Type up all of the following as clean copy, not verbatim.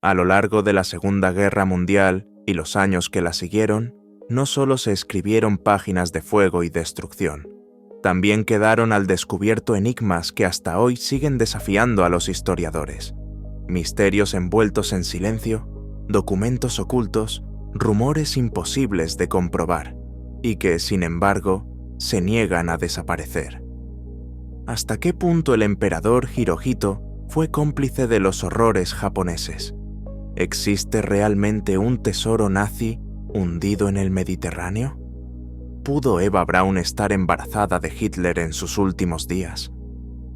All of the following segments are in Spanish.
A lo largo de la Segunda Guerra Mundial y los años que la siguieron, no solo se escribieron páginas de fuego y destrucción, también quedaron al descubierto enigmas que hasta hoy siguen desafiando a los historiadores. Misterios envueltos en silencio, documentos ocultos, rumores imposibles de comprobar, y que, sin embargo, se niegan a desaparecer. ¿Hasta qué punto el emperador Hirohito fue cómplice de los horrores japoneses? ¿Existe realmente un tesoro nazi hundido en el Mediterráneo? ¿Pudo Eva Braun estar embarazada de Hitler en sus últimos días?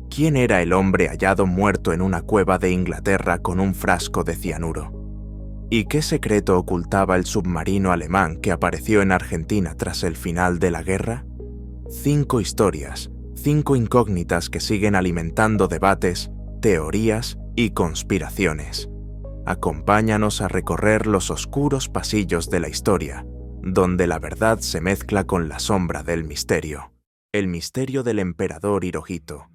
¿Quién era el hombre hallado muerto en una cueva de Inglaterra con un frasco de cianuro? ¿Y qué secreto ocultaba el submarino alemán que apareció en Argentina tras el final de la guerra? 5 historias, 5 incógnitas que siguen alimentando debates, teorías y conspiraciones. Acompáñanos a recorrer los oscuros pasillos de la historia, donde la verdad se mezcla con la sombra del misterio. El misterio del emperador Hirohito.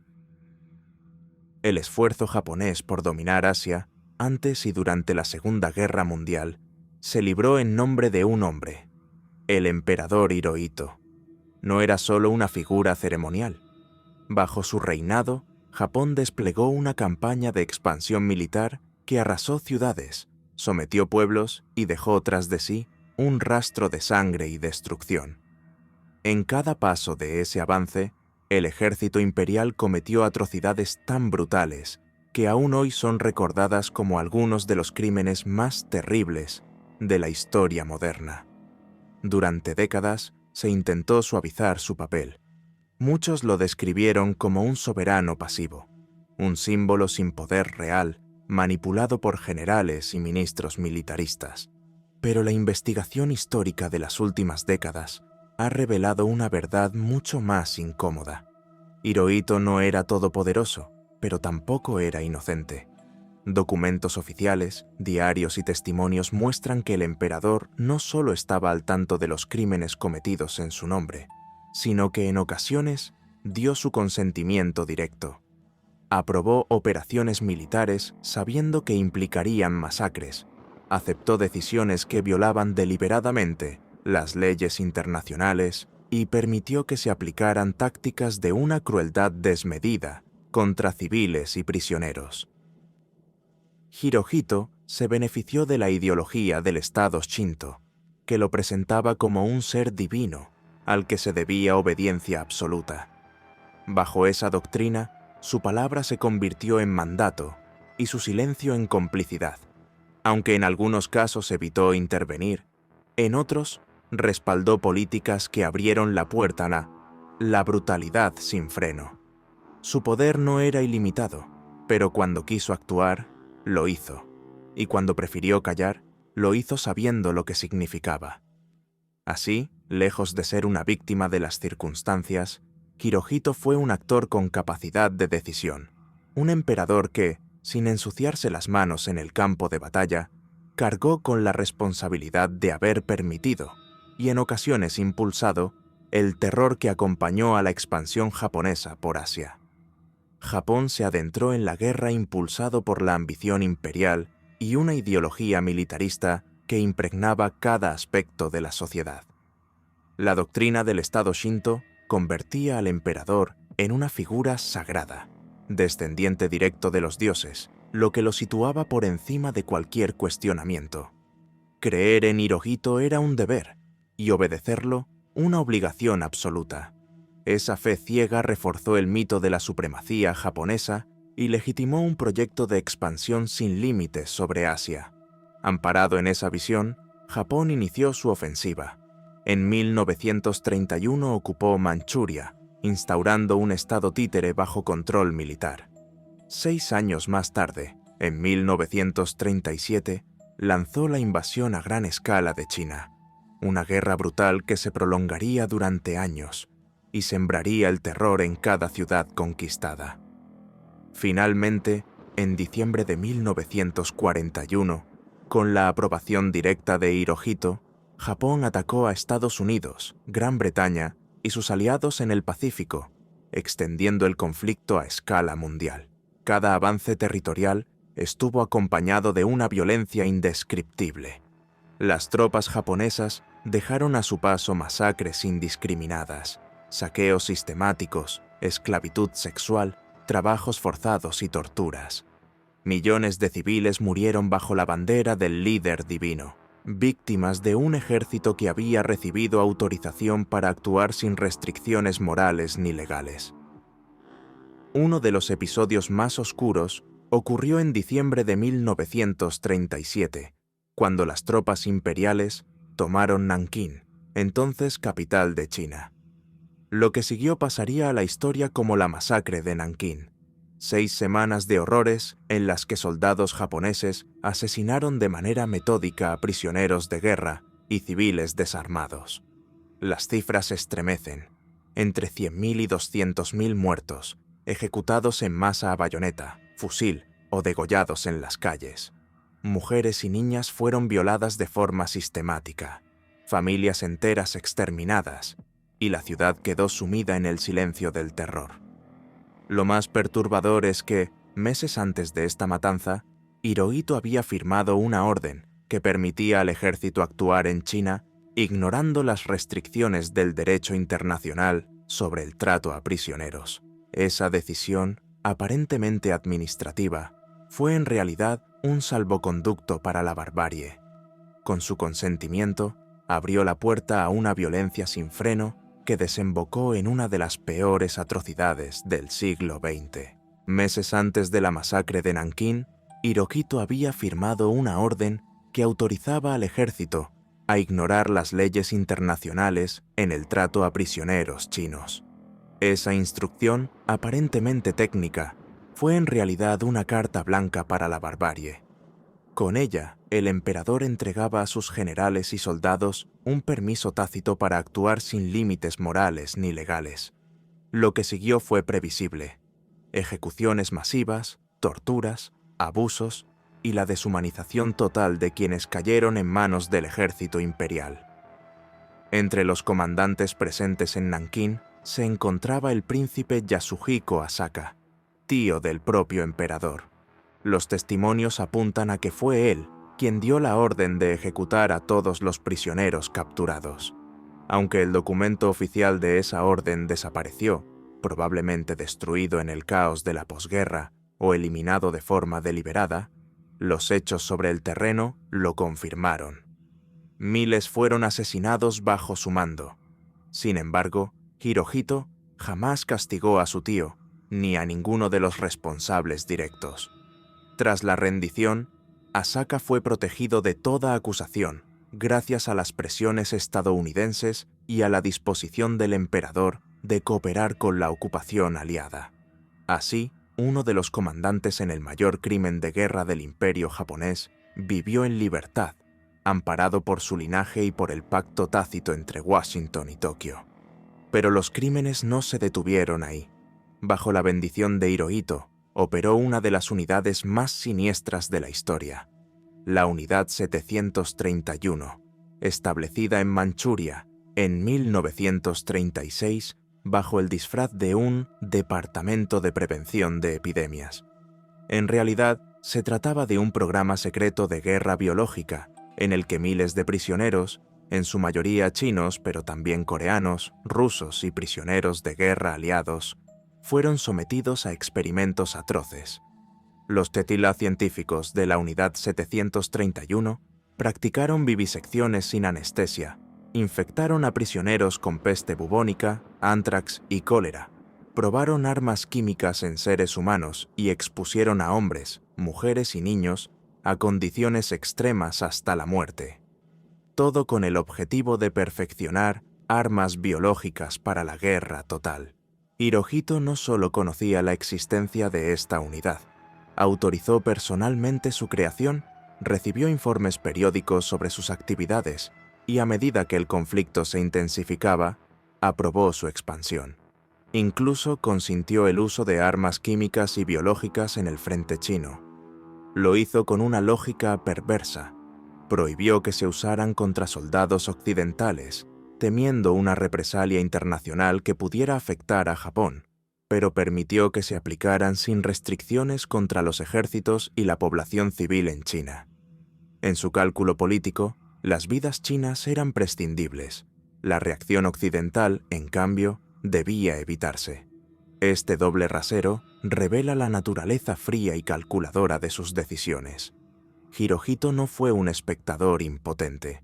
El esfuerzo japonés por dominar Asia, antes y durante la Segunda Guerra Mundial, se libró en nombre de un hombre, el emperador Hirohito. No era solo una figura ceremonial. Bajo su reinado, Japón desplegó una campaña de expansión militar que arrasó ciudades, sometió pueblos y dejó tras de sí un rastro de sangre y destrucción. En cada paso de ese avance, el ejército imperial cometió atrocidades tan brutales que aún hoy son recordadas como algunos de los crímenes más terribles de la historia moderna. Durante décadas se intentó suavizar su papel. Muchos lo describieron como un soberano pasivo, un símbolo sin poder real, manipulado por generales y ministros militaristas. Pero la investigación histórica de las últimas décadas ha revelado una verdad mucho más incómoda. Hirohito no era todopoderoso, pero tampoco era inocente. Documentos oficiales, diarios y testimonios muestran que el emperador no solo estaba al tanto de los crímenes cometidos en su nombre, sino que en ocasiones dio su consentimiento directo. Aprobó operaciones militares sabiendo que implicarían masacres, aceptó decisiones que violaban deliberadamente las leyes internacionales y permitió que se aplicaran tácticas de una crueldad desmedida contra civiles y prisioneros. Hirohito se benefició de la ideología del Estado Shinto, que lo presentaba como un ser divino al que se debía obediencia absoluta. Bajo esa doctrina, su palabra se convirtió en mandato y su silencio en complicidad. Aunque en algunos casos evitó intervenir, en otros respaldó políticas que abrieron la puerta a la brutalidad sin freno. Su poder no era ilimitado, pero cuando quiso actuar, lo hizo. Y cuando prefirió callar, lo hizo sabiendo lo que significaba. Así, lejos de ser una víctima de las circunstancias, Hirohito fue un actor con capacidad de decisión, un emperador que, sin ensuciarse las manos en el campo de batalla, cargó con la responsabilidad de haber permitido, y en ocasiones impulsado, el terror que acompañó a la expansión japonesa por Asia. Japón se adentró en la guerra impulsado por la ambición imperial y una ideología militarista que impregnaba cada aspecto de la sociedad. La doctrina del Estado Shinto convertía al emperador en una figura sagrada, descendiente directo de los dioses, lo que lo situaba por encima de cualquier cuestionamiento. Creer en Hirohito era un deber, y obedecerlo una obligación absoluta. Esa fe ciega reforzó el mito de la supremacía japonesa y legitimó un proyecto de expansión sin límites sobre Asia. Amparado en esa visión, Japón inició su ofensiva. En 1931 ocupó Manchuria, instaurando un estado títere bajo control militar. 6 años más tarde, en 1937, lanzó la invasión a gran escala de China, una guerra brutal que se prolongaría durante años y sembraría el terror en cada ciudad conquistada. Finalmente, en diciembre de 1941, con la aprobación directa de Hirohito, Japón atacó a Estados Unidos, Gran Bretaña y sus aliados en el Pacífico, extendiendo el conflicto a escala mundial. Cada avance territorial estuvo acompañado de una violencia indescriptible. Las tropas japonesas dejaron a su paso masacres indiscriminadas, saqueos sistemáticos, esclavitud sexual, trabajos forzados y torturas. Millones de civiles murieron bajo la bandera del líder divino, víctimas de un ejército que había recibido autorización para actuar sin restricciones morales ni legales. Uno de los episodios más oscuros ocurrió en diciembre de 1937, cuando las tropas imperiales tomaron Nankín, entonces capital de China. Lo que siguió pasaría a la historia como la masacre de Nankín. 6 semanas de horrores en las que soldados japoneses asesinaron de manera metódica a prisioneros de guerra y civiles desarmados. Las cifras estremecen: entre 100.000 y 200.000 muertos, ejecutados en masa a bayoneta, fusil o degollados en las calles. Mujeres y niñas fueron violadas de forma sistemática, familias enteras exterminadas, y la ciudad quedó sumida en el silencio del terror. Lo más perturbador es que, meses antes de esta matanza, Hirohito había firmado una orden que permitía al ejército actuar en China ignorando las restricciones del derecho internacional sobre el trato a prisioneros. Esa decisión, aparentemente administrativa, fue en realidad un salvoconducto para la barbarie. Con su consentimiento, abrió la puerta a una violencia sin freno que desembocó en una de las peores atrocidades del siglo XX. Meses antes de la masacre de Nankín, Hirohito había firmado una orden que autorizaba al ejército a ignorar las leyes internacionales en el trato a prisioneros chinos. Esa instrucción, aparentemente técnica, fue en realidad una carta blanca para la barbarie. Con ella, el emperador entregaba a sus generales y soldados un permiso tácito para actuar sin límites morales ni legales. Lo que siguió fue previsible: ejecuciones masivas, torturas, abusos y la deshumanización total de quienes cayeron en manos del ejército imperial. Entre los comandantes presentes en Nankín se encontraba el príncipe Yasuhiko Asaka, tío del propio emperador. Los testimonios apuntan a que fue él quien dio la orden de ejecutar a todos los prisioneros capturados. Aunque el documento oficial de esa orden desapareció, probablemente destruido en el caos de la posguerra o eliminado de forma deliberada, los hechos sobre el terreno lo confirmaron. Miles fueron asesinados bajo su mando. Sin embargo, Hirohito jamás castigó a su tío ni a ninguno de los responsables directos. Tras la rendición, Asaka fue protegido de toda acusación gracias a las presiones estadounidenses y a la disposición del emperador de cooperar con la ocupación aliada. Así, uno de los comandantes en el mayor crimen de guerra del imperio japonés vivió en libertad, amparado por su linaje y por el pacto tácito entre Washington y Tokio. Pero los crímenes no se detuvieron ahí. Bajo la bendición de Hirohito, operó una de las unidades más siniestras de la historia, la Unidad 731, establecida en Manchuria en 1936 bajo el disfraz de un Departamento de Prevención de Epidemias. En realidad, se trataba de un programa secreto de guerra biológica en el que miles de prisioneros, en su mayoría chinos pero también coreanos, rusos y prisioneros de guerra aliados, fueron sometidos a experimentos atroces. Los tetila científicos de la Unidad 731 practicaron vivisecciones sin anestesia, infectaron a prisioneros con peste bubónica, ántrax y cólera, probaron armas químicas en seres humanos y expusieron a hombres, mujeres y niños a condiciones extremas hasta la muerte. Todo con el objetivo de perfeccionar armas biológicas para la guerra total. Hirohito no solo conocía la existencia de esta unidad, autorizó personalmente su creación, recibió informes periódicos sobre sus actividades y a medida que el conflicto se intensificaba, aprobó su expansión. Incluso consintió el uso de armas químicas y biológicas en el frente chino. Lo hizo con una lógica perversa. Prohibió que se usaran contra soldados occidentales, temiendo una represalia internacional que pudiera afectar a Japón, pero permitió que se aplicaran sin restricciones contra los ejércitos y la población civil en China. En su cálculo político, las vidas chinas eran prescindibles. La reacción occidental, en cambio, debía evitarse. Este doble rasero revela la naturaleza fría y calculadora de sus decisiones. Hirohito no fue un espectador impotente.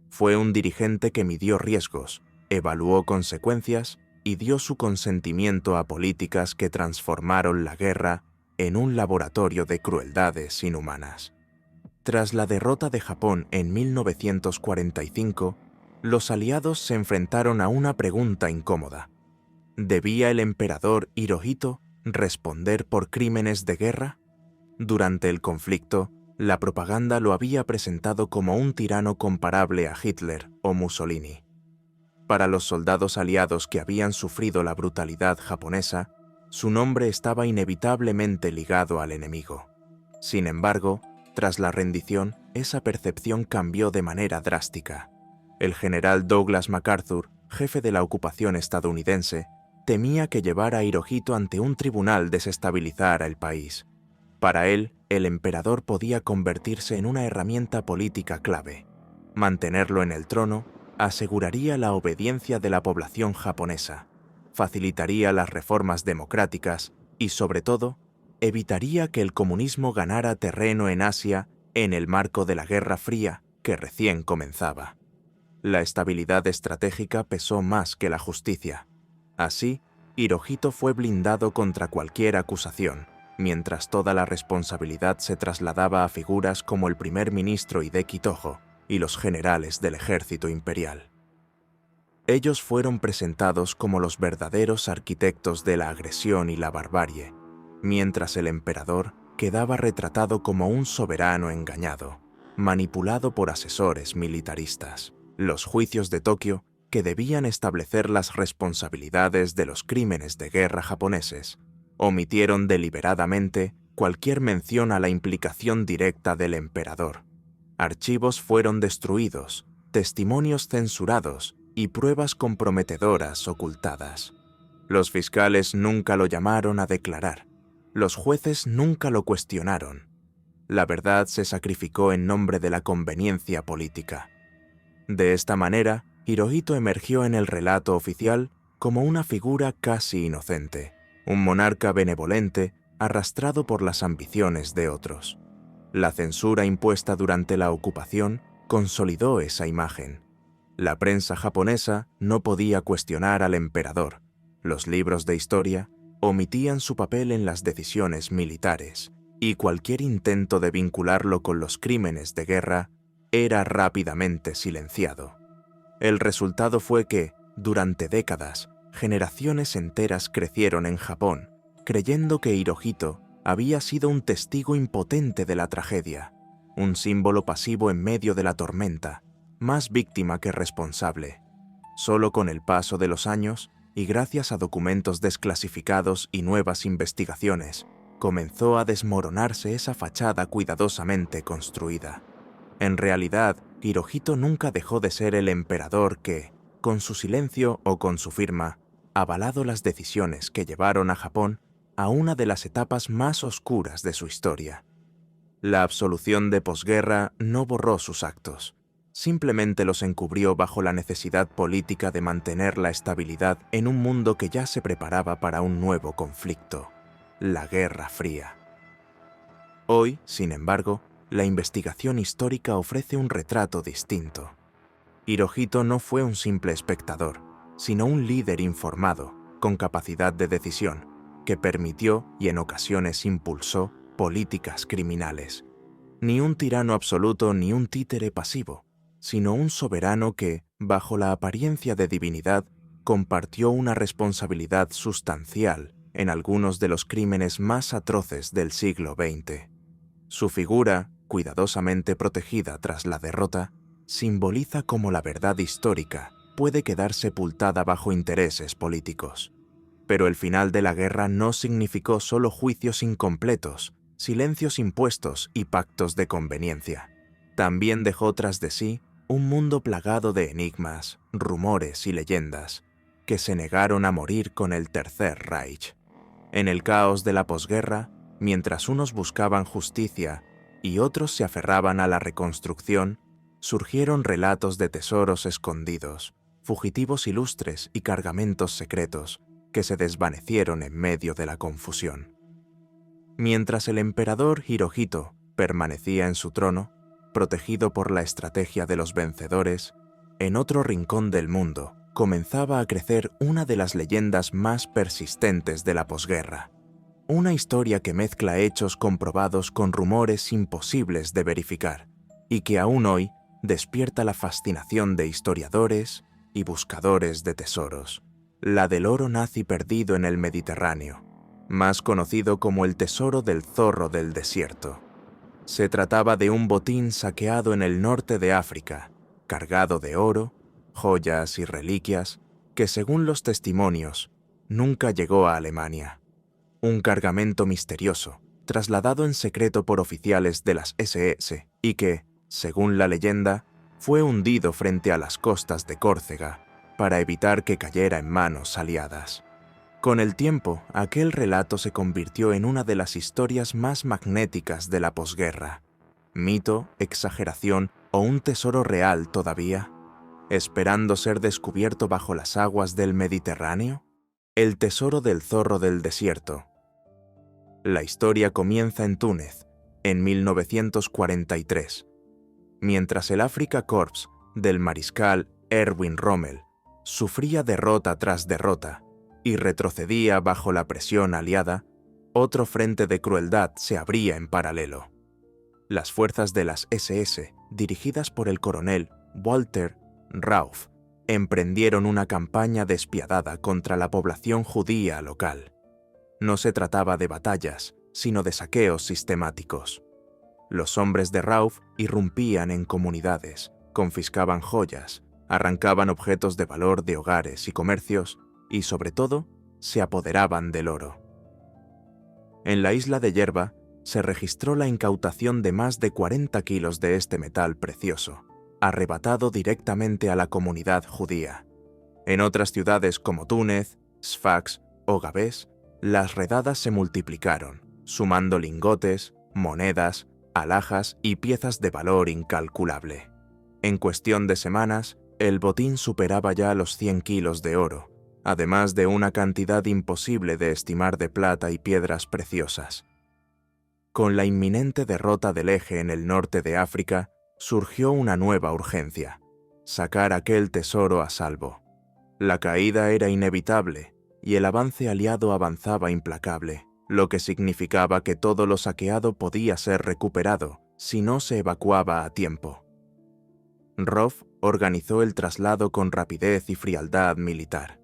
Fue un dirigente que midió riesgos, evaluó consecuencias y dio su consentimiento a políticas que transformaron la guerra en un laboratorio de crueldades inhumanas. Tras la derrota de Japón en 1945, los aliados se enfrentaron a una pregunta incómoda. ¿Debía el emperador Hirohito responder por crímenes de guerra? Durante el conflicto, la propaganda lo había presentado como un tirano comparable a Hitler o Mussolini. Para los soldados aliados que habían sufrido la brutalidad japonesa, su nombre estaba inevitablemente ligado al enemigo. Sin embargo, tras la rendición, esa percepción cambió de manera drástica. El general Douglas MacArthur, jefe de la ocupación estadounidense, temía que llevar a Hirohito ante un tribunal desestabilizara el país. Para él, el emperador podía convertirse en una herramienta política clave. Mantenerlo en el trono aseguraría la obediencia de la población japonesa, facilitaría las reformas democráticas y, sobre todo, evitaría que el comunismo ganara terreno en Asia en el marco de la Guerra Fría que recién comenzaba. La estabilidad estratégica pesó más que la justicia. Así, Hirohito fue blindado contra cualquier acusación, mientras toda la responsabilidad se trasladaba a figuras como el primer ministro Hideki Tojo y los generales del ejército imperial. Ellos fueron presentados como los verdaderos arquitectos de la agresión y la barbarie, mientras el emperador quedaba retratado como un soberano engañado, manipulado por asesores militaristas. Los juicios de Tokio, que debían establecer las responsabilidades de los crímenes de guerra japoneses, omitieron deliberadamente cualquier mención a la implicación directa del emperador. Archivos fueron destruidos, testimonios censurados y pruebas comprometedoras ocultadas. Los fiscales nunca lo llamaron a declarar. Los jueces nunca lo cuestionaron. La verdad se sacrificó en nombre de la conveniencia política. De esta manera, Hirohito emergió en el relato oficial como una figura casi inocente, un monarca benevolente arrastrado por las ambiciones de otros. La censura impuesta durante la ocupación consolidó esa imagen. La prensa japonesa no podía cuestionar al emperador. Los libros de historia omitían su papel en las decisiones militares, y cualquier intento de vincularlo con los crímenes de guerra era rápidamente silenciado. El resultado fue que, durante décadas, generaciones enteras crecieron en Japón, creyendo que Hirohito había sido un testigo impotente de la tragedia, un símbolo pasivo en medio de la tormenta, más víctima que responsable. Solo con el paso de los años, y gracias a documentos desclasificados y nuevas investigaciones, comenzó a desmoronarse esa fachada cuidadosamente construida. En realidad, Hirohito nunca dejó de ser el emperador que, con su silencio o con su firma, ha avalado las decisiones que llevaron a Japón a una de las etapas más oscuras de su historia. La absolución de posguerra no borró sus actos, simplemente los encubrió bajo la necesidad política de mantener la estabilidad en un mundo que ya se preparaba para un nuevo conflicto, la Guerra Fría. Hoy, sin embargo, la investigación histórica ofrece un retrato distinto. Hirohito no fue un simple espectador, sino un líder informado, con capacidad de decisión, que permitió y en ocasiones impulsó políticas criminales. Ni un tirano absoluto ni un títere pasivo, sino un soberano que, bajo la apariencia de divinidad, compartió una responsabilidad sustancial en algunos de los crímenes más atroces del siglo XX. Su figura, cuidadosamente protegida tras la derrota, simboliza cómo la verdad histórica puede quedar sepultada bajo intereses políticos. Pero el final de la guerra no significó solo juicios incompletos, silencios impuestos y pactos de conveniencia. También dejó tras de sí un mundo plagado de enigmas, rumores y leyendas, que se negaron a morir con el Tercer Reich. En el caos de la posguerra, mientras unos buscaban justicia y otros se aferraban a la reconstrucción, surgieron relatos de tesoros escondidos, fugitivos ilustres y cargamentos secretos que se desvanecieron en medio de la confusión. Mientras el emperador Hirohito permanecía en su trono, protegido por la estrategia de los vencedores, en otro rincón del mundo comenzaba a crecer una de las leyendas más persistentes de la posguerra. Una historia que mezcla hechos comprobados con rumores imposibles de verificar y que aún hoy despierta la fascinación de historiadores y buscadores de tesoros. La del oro nazi perdido en el Mediterráneo, más conocido como el tesoro del zorro del desierto. Se trataba de un botín saqueado en el norte de África, cargado de oro, joyas y reliquias, que según los testimonios, nunca llegó a Alemania. Un cargamento misterioso, trasladado en secreto por oficiales de las SS y que, según la leyenda, fue hundido frente a las costas de Córcega para evitar que cayera en manos aliadas. Con el tiempo, aquel relato se convirtió en una de las historias más magnéticas de la posguerra. ¿Mito, exageración o un tesoro real todavía, esperando ser descubierto bajo las aguas del Mediterráneo? El tesoro del zorro del desierto. La historia comienza en Túnez, en 1943, mientras el Afrika Korps del mariscal Erwin Rommel sufría derrota tras derrota y retrocedía bajo la presión aliada, otro frente de crueldad se abría en paralelo. Las fuerzas de las SS, dirigidas por el coronel Walter Rauff, emprendieron una campaña despiadada contra la población judía local. No se trataba de batallas, sino de saqueos sistemáticos. Los hombres de Rauff irrumpían en comunidades, confiscaban joyas, arrancaban objetos de valor de hogares y comercios y, sobre todo, se apoderaban del oro. En la isla de Yerba se registró la incautación de más de 40 kilos de este metal precioso, arrebatado directamente a la comunidad judía. En otras ciudades como Túnez, Sfax o Gabés, las redadas se multiplicaron, sumando lingotes, monedas, alhajas y piezas de valor incalculable. En cuestión de semanas, el botín superaba ya los 100 kilos de oro, además de una cantidad imposible de estimar de plata y piedras preciosas. Con la inminente derrota del Eje en el norte de África, surgió una nueva urgencia: sacar aquel tesoro a salvo. La caída era inevitable y el avance aliado avanzaba implacable, lo que significaba que todo lo saqueado podía ser recuperado si no se evacuaba a tiempo. Rauff organizó el traslado con rapidez y frialdad militar.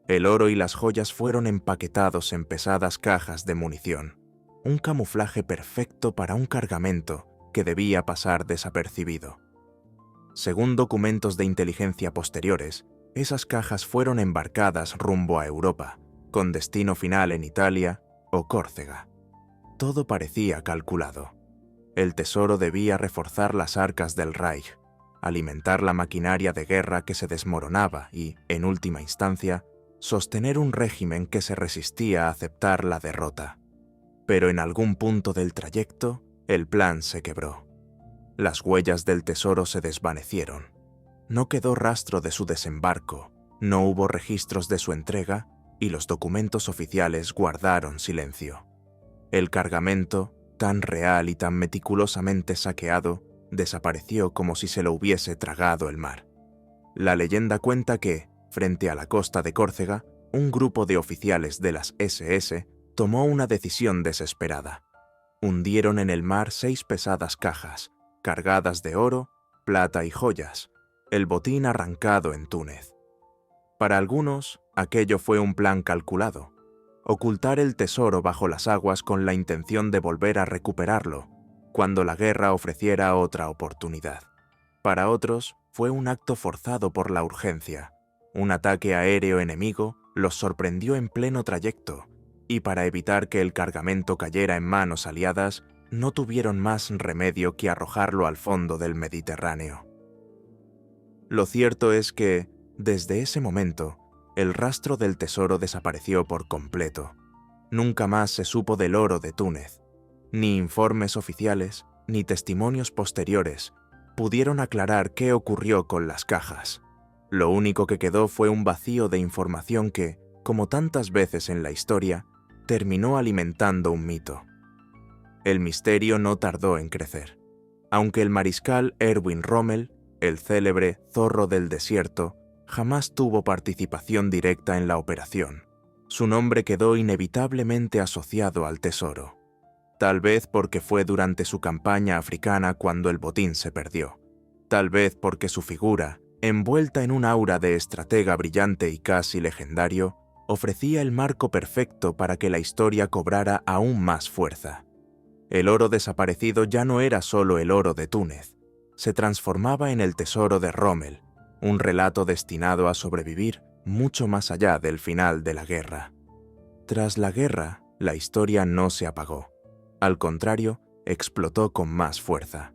El oro y las joyas fueron empaquetados en pesadas cajas de munición, un camuflaje perfecto para un cargamento que debía pasar desapercibido. Según documentos de inteligencia posteriores, esas cajas fueron embarcadas rumbo a Europa, con destino final en Italia o Córcega. Todo parecía calculado. El tesoro debía reforzar las arcas del Reich, alimentar la maquinaria de guerra que se desmoronaba y, en última instancia, sostener un régimen que se resistía a aceptar la derrota. Pero en algún punto del trayecto, el plan se quebró. Las huellas del tesoro se desvanecieron. No quedó rastro de su desembarco, no hubo registros de su entrega y los documentos oficiales guardaron silencio. El cargamento, tan real y tan meticulosamente saqueado, desapareció como si se lo hubiese tragado el mar. La leyenda cuenta que, frente a la costa de Córcega, un grupo de oficiales de las SS tomó una decisión desesperada. Hundieron en el mar 6 pesadas cajas, cargadas de oro, plata y joyas, el botín arrancado en Túnez. Para algunos, aquello fue un plan calculado: ocultar el tesoro bajo las aguas con la intención de volver a recuperarlo cuando la guerra ofreciera otra oportunidad. Para otros, fue un acto forzado por la urgencia. Un ataque aéreo enemigo los sorprendió en pleno trayecto, y para evitar que el cargamento cayera en manos aliadas, no tuvieron más remedio que arrojarlo al fondo del Mediterráneo. Lo cierto es que, desde ese momento, el rastro del tesoro desapareció por completo. Nunca más se supo del oro de Túnez. Ni informes oficiales, ni testimonios posteriores pudieron aclarar qué ocurrió con las cajas. Lo único que quedó fue un vacío de información que, como tantas veces en la historia, terminó alimentando un mito. El misterio no tardó en crecer. Aunque el mariscal Erwin Rommel, el célebre Zorro del Desierto, jamás tuvo participación directa en la operación, su nombre quedó inevitablemente asociado al tesoro. Tal vez porque fue durante su campaña africana cuando el botín se perdió. Tal vez porque su figura, envuelta en un aura de estratega brillante y casi legendario, ofrecía el marco perfecto para que la historia cobrara aún más fuerza. El oro desaparecido ya no era solo el oro de Túnez, se transformaba en el tesoro de Rommel, un relato destinado a sobrevivir mucho más allá del final de la guerra. Tras la guerra, la historia no se apagó. Al contrario, explotó con más fuerza.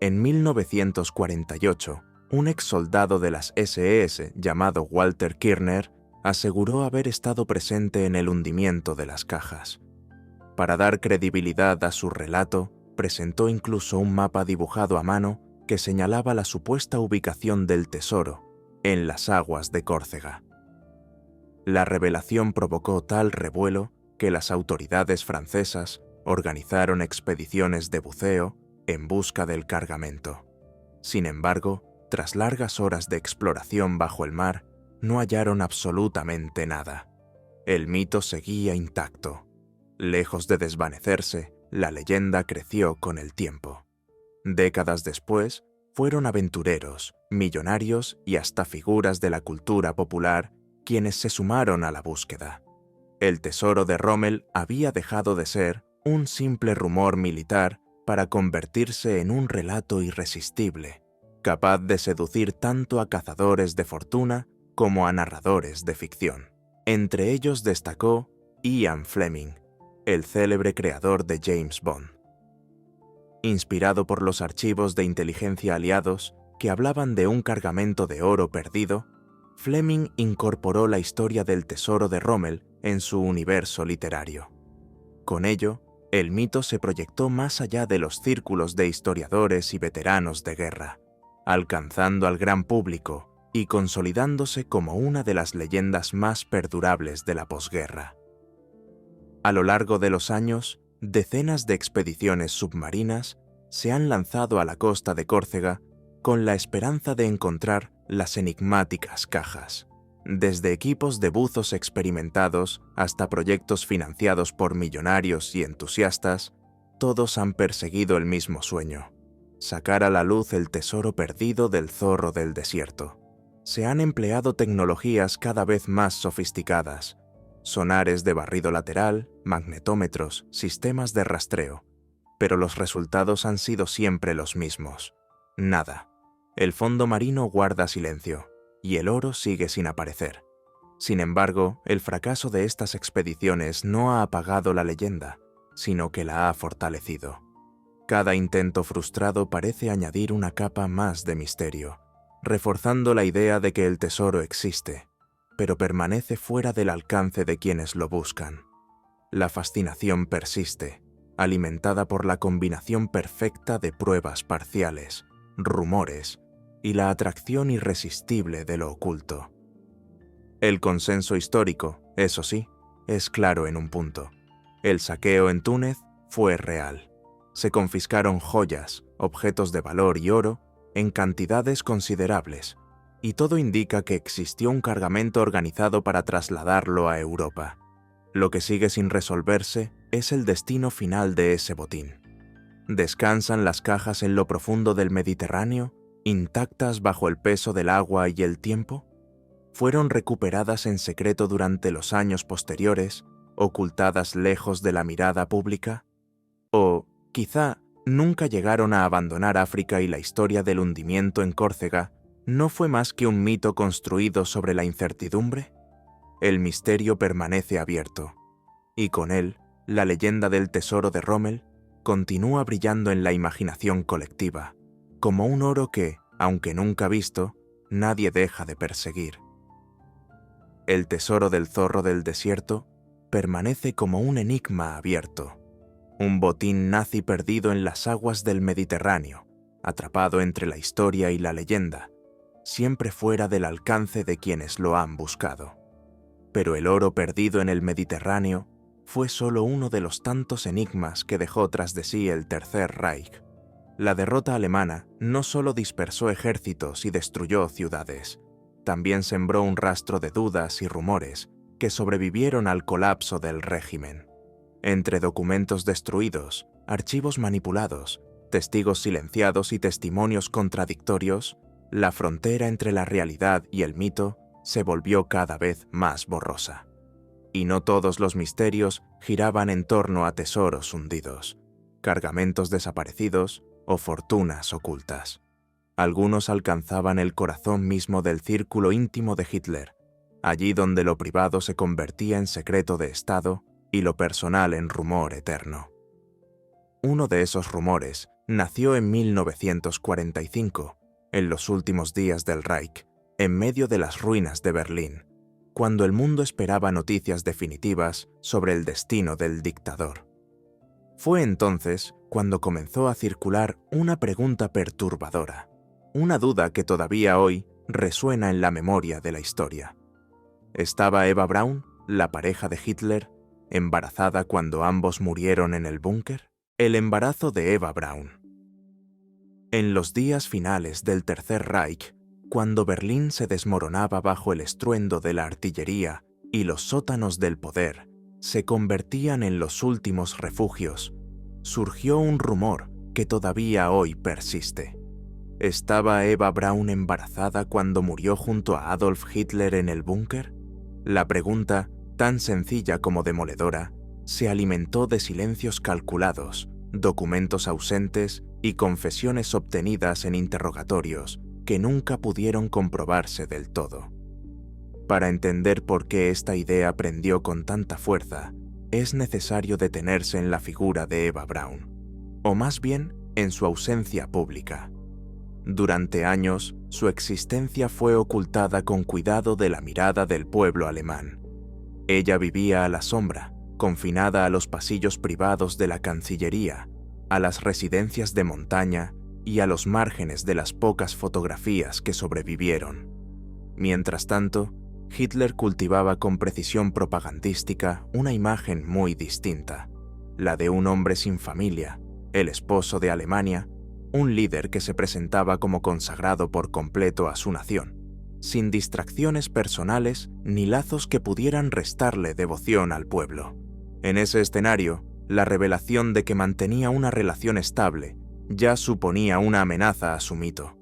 En 1948, un exsoldado de las SS llamado Walter Kirner aseguró haber estado presente en el hundimiento de las cajas. Para dar credibilidad a su relato, presentó incluso un mapa dibujado a mano que señalaba la supuesta ubicación del tesoro en las aguas de Córcega. La revelación provocó tal revuelo que las autoridades francesas organizaron expediciones de buceo en busca del cargamento. Sin embargo, tras largas horas de exploración bajo el mar, no hallaron absolutamente nada. El mito seguía intacto. Lejos de desvanecerse, la leyenda creció con el tiempo. Décadas después, fueron aventureros, millonarios y hasta figuras de la cultura popular quienes se sumaron a la búsqueda. El tesoro de Rommel había dejado de ser un simple rumor militar para convertirse en un relato irresistible, capaz de seducir tanto a cazadores de fortuna como a narradores de ficción. Entre ellos destacó Ian Fleming, el célebre creador de James Bond. Inspirado por los archivos de inteligencia aliados que hablaban de un cargamento de oro perdido, Fleming incorporó la historia del tesoro de Rommel en su universo literario. Con ello, el mito se proyectó más allá de los círculos de historiadores y veteranos de guerra, alcanzando al gran público y consolidándose como una de las leyendas más perdurables de la posguerra. A lo largo de los años, decenas de expediciones submarinas se han lanzado a la costa de Córcega con la esperanza de encontrar las enigmáticas cajas. Desde equipos de buzos experimentados hasta proyectos financiados por millonarios y entusiastas, todos han perseguido el mismo sueño: sacar a la luz el tesoro perdido del Zorro del Desierto. Se han empleado tecnologías cada vez más sofisticadas: sonares de barrido lateral, magnetómetros, sistemas de rastreo. Pero los resultados han sido siempre los mismos: nada. El fondo marino guarda silencio, y el oro sigue sin aparecer. Sin embargo, el fracaso de estas expediciones no ha apagado la leyenda, sino que la ha fortalecido. Cada intento frustrado parece añadir una capa más de misterio, reforzando la idea de que el tesoro existe, pero permanece fuera del alcance de quienes lo buscan. La fascinación persiste, alimentada por la combinación perfecta de pruebas parciales, rumores y la atracción irresistible de lo oculto. El consenso histórico, eso sí, es claro en un punto: el saqueo en Túnez fue real. Se confiscaron joyas, objetos de valor y oro en cantidades considerables, y todo indica que existió un cargamento organizado para trasladarlo a Europa. Lo que sigue sin resolverse es el destino final de ese botín. ¿Descansan las cajas en lo profundo del Mediterráneo, intactas bajo el peso del agua y el tiempo? ¿Fueron recuperadas en secreto durante los años posteriores, ocultadas lejos de la mirada pública? ¿O, quizá, nunca llegaron a abandonar África y la historia del hundimiento en Córcega no fue más que un mito construido sobre la incertidumbre? El misterio permanece abierto, y con él, la leyenda del tesoro de Rommel continúa brillando en la imaginación colectiva, como un oro que, aunque nunca visto, nadie deja de perseguir. El tesoro del Zorro del Desierto permanece como un enigma abierto, un botín nazi perdido en las aguas del Mediterráneo, atrapado entre la historia y la leyenda, siempre fuera del alcance de quienes lo han buscado. Pero el oro perdido en el Mediterráneo fue solo uno de los tantos enigmas que dejó tras de sí el Tercer Reich. La derrota alemana no solo dispersó ejércitos y destruyó ciudades, también sembró un rastro de dudas y rumores que sobrevivieron al colapso del régimen. Entre documentos destruidos, archivos manipulados, testigos silenciados y testimonios contradictorios, la frontera entre la realidad y el mito se volvió cada vez más borrosa. Y no todos los misterios giraban en torno a tesoros hundidos, cargamentos desaparecidos o fortunas ocultas. Algunos alcanzaban el corazón mismo del círculo íntimo de Hitler, allí donde lo privado se convertía en secreto de Estado y lo personal en rumor eterno. Uno de esos rumores nació en 1945, en los últimos días del Reich, en medio de las ruinas de Berlín, cuando el mundo esperaba noticias definitivas sobre el destino del dictador. Fue entonces cuando comenzó a circular una pregunta perturbadora, una duda que todavía hoy resuena en la memoria de la historia. ¿Estaba Eva Braun, la pareja de Hitler, embarazada cuando ambos murieron en el búnker? El embarazo de Eva Braun. En los días finales del Tercer Reich, cuando Berlín se desmoronaba bajo el estruendo de la artillería y los sótanos del poder se convertían en los últimos refugios, surgió un rumor que todavía hoy persiste. ¿Estaba Eva Braun embarazada cuando murió junto a Adolf Hitler en el búnker? La pregunta, tan sencilla como demoledora, se alimentó de silencios calculados, documentos ausentes y confesiones obtenidas en interrogatorios que nunca pudieron comprobarse del todo. Para entender por qué esta idea prendió con tanta fuerza, es necesario detenerse en la figura de Eva Braun, o más bien en su ausencia pública. Durante años, su existencia fue ocultada con cuidado de la mirada del pueblo alemán. Ella vivía a la sombra, confinada a los pasillos privados de la Cancillería, a las residencias de montaña y a los márgenes de las pocas fotografías que sobrevivieron. Mientras tanto, Hitler cultivaba con precisión propagandística una imagen muy distinta, la de un hombre sin familia, el esposo de Alemania, un líder que se presentaba como consagrado por completo a su nación, sin distracciones personales ni lazos que pudieran restarle devoción al pueblo. En ese escenario, la revelación de que mantenía una relación estable ya suponía una amenaza a su mito.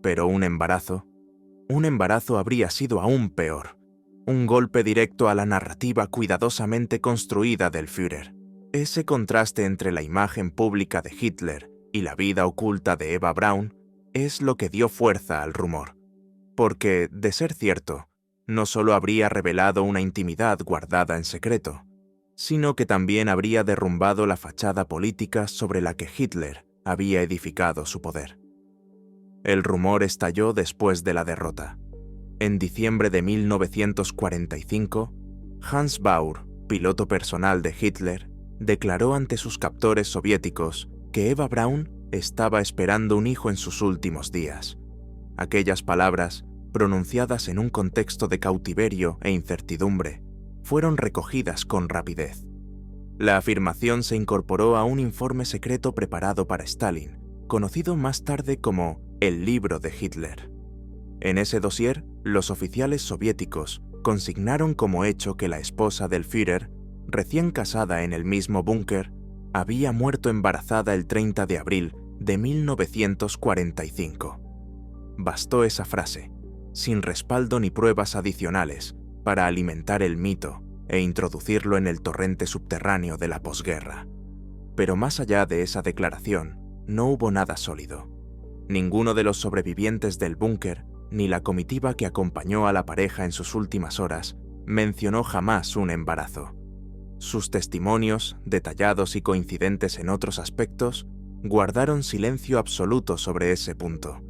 Pero un embarazo habría sido aún peor, un golpe directo a la narrativa cuidadosamente construida del Führer. Ese contraste entre la imagen pública de Hitler y la vida oculta de Eva Braun es lo que dio fuerza al rumor, porque, de ser cierto, no solo habría revelado una intimidad guardada en secreto, sino que también habría derrumbado la fachada política sobre la que Hitler había edificado su poder. El rumor estalló después de la derrota. En diciembre de 1945, Hans Baur, piloto personal de Hitler, declaró ante sus captores soviéticos que Eva Braun estaba esperando un hijo en sus últimos días. Aquellas palabras, pronunciadas en un contexto de cautiverio e incertidumbre, fueron recogidas con rapidez. La afirmación se incorporó a un informe secreto preparado para Stalin, conocido más tarde como el libro de Hitler. En ese dossier, los oficiales soviéticos consignaron como hecho que la esposa del Führer, recién casada en el mismo búnker, había muerto embarazada el 30 de abril de 1945. Bastó esa frase, sin respaldo ni pruebas adicionales, para alimentar el mito e introducirlo en el torrente subterráneo de la posguerra. Pero más allá de esa declaración, no hubo nada sólido. Ninguno de los sobrevivientes del búnker, ni la comitiva que acompañó a la pareja en sus últimas horas, mencionó jamás un embarazo. Sus testimonios, detallados y coincidentes en otros aspectos, guardaron silencio absoluto sobre ese punto.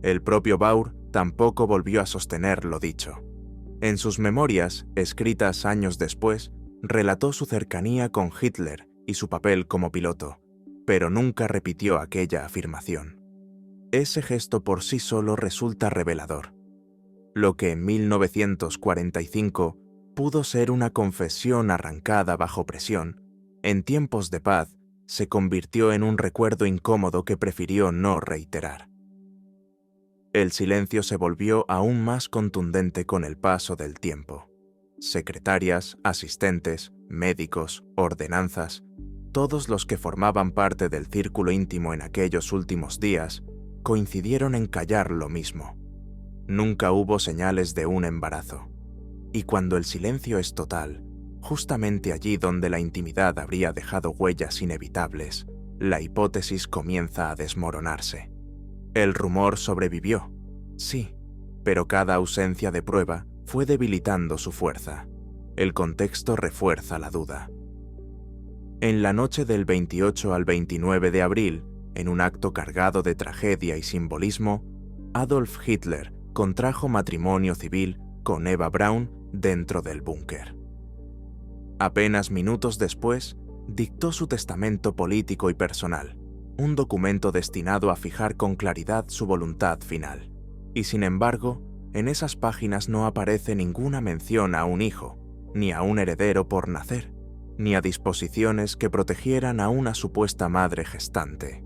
El propio Baur tampoco volvió a sostener lo dicho. En sus memorias, escritas años después, relató su cercanía con Hitler y su papel como piloto, pero nunca repitió aquella afirmación. Ese gesto por sí solo resulta revelador. Lo que en 1945 pudo ser una confesión arrancada bajo presión, en tiempos de paz se convirtió en un recuerdo incómodo que prefirió no reiterar. El silencio se volvió aún más contundente con el paso del tiempo. Secretarias, asistentes, médicos, ordenanzas, todos los que formaban parte del círculo íntimo en aquellos últimos días coincidieron en callar lo mismo. Nunca hubo señales de un embarazo. Y cuando el silencio es total, justamente allí donde la intimidad habría dejado huellas inevitables, la hipótesis comienza a desmoronarse. El rumor sobrevivió, sí, pero cada ausencia de prueba fue debilitando su fuerza. El contexto refuerza la duda. En la noche del 28 al 29 de abril, en un acto cargado de tragedia y simbolismo, Adolf Hitler contrajo matrimonio civil con Eva Braun dentro del búnker. Apenas minutos después, dictó su testamento político y personal, un documento destinado a fijar con claridad su voluntad final. Y sin embargo, en esas páginas no aparece ninguna mención a un hijo, ni a un heredero por nacer, ni a disposiciones que protegieran a una supuesta madre gestante.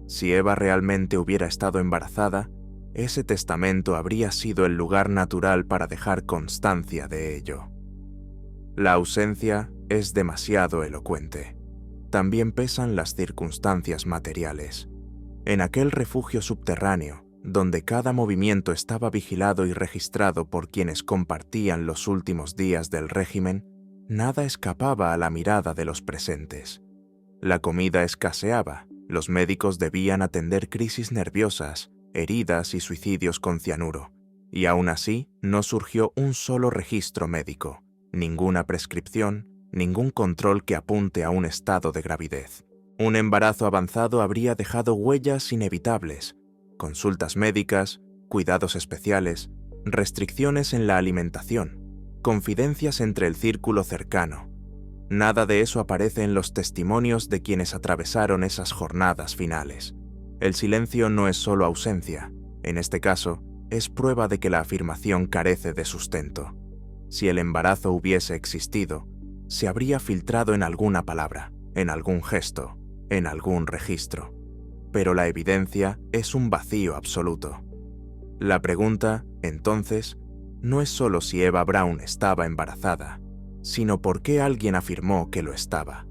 Si Eva realmente hubiera estado embarazada, ese testamento habría sido el lugar natural para dejar constancia de ello. La ausencia es demasiado elocuente. También pesan las circunstancias materiales. En aquel refugio subterráneo, donde cada movimiento estaba vigilado y registrado por quienes compartían los últimos días del régimen, nada escapaba a la mirada de los presentes. La comida escaseaba, los médicos debían atender crisis nerviosas, heridas y suicidios con cianuro, y aún así no surgió un solo registro médico, ninguna prescripción, ningún control que apunte a un estado de gravidez. Un embarazo avanzado habría dejado huellas inevitables, consultas médicas, cuidados especiales, restricciones en la alimentación, confidencias entre el círculo cercano. Nada de eso aparece en los testimonios de quienes atravesaron esas jornadas finales. El silencio no es solo ausencia, en este caso, es prueba de que la afirmación carece de sustento. Si el embarazo hubiese existido, se habría filtrado en alguna palabra, en algún gesto, en algún registro. Pero la evidencia es un vacío absoluto. La pregunta, entonces, no es solo si Eva Braun estaba embarazada, sino por qué alguien afirmó que lo estaba.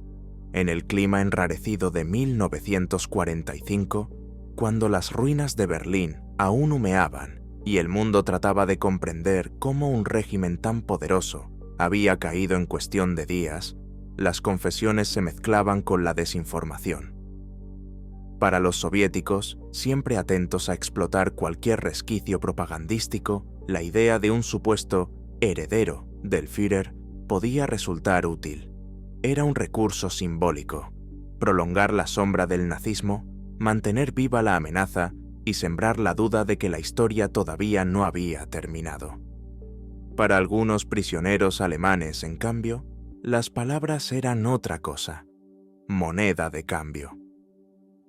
En el clima enrarecido de 1945, cuando las ruinas de Berlín aún humeaban y el mundo trataba de comprender cómo un régimen tan poderoso había caído en cuestión de días, las confesiones se mezclaban con la desinformación. Para los soviéticos, siempre atentos a explotar cualquier resquicio propagandístico, la idea de un supuesto heredero del Führer podía resultar útil. Era un recurso simbólico, prolongar la sombra del nazismo, mantener viva la amenaza y sembrar la duda de que la historia todavía no había terminado. Para algunos prisioneros alemanes, en cambio, las palabras eran otra cosa: moneda de cambio.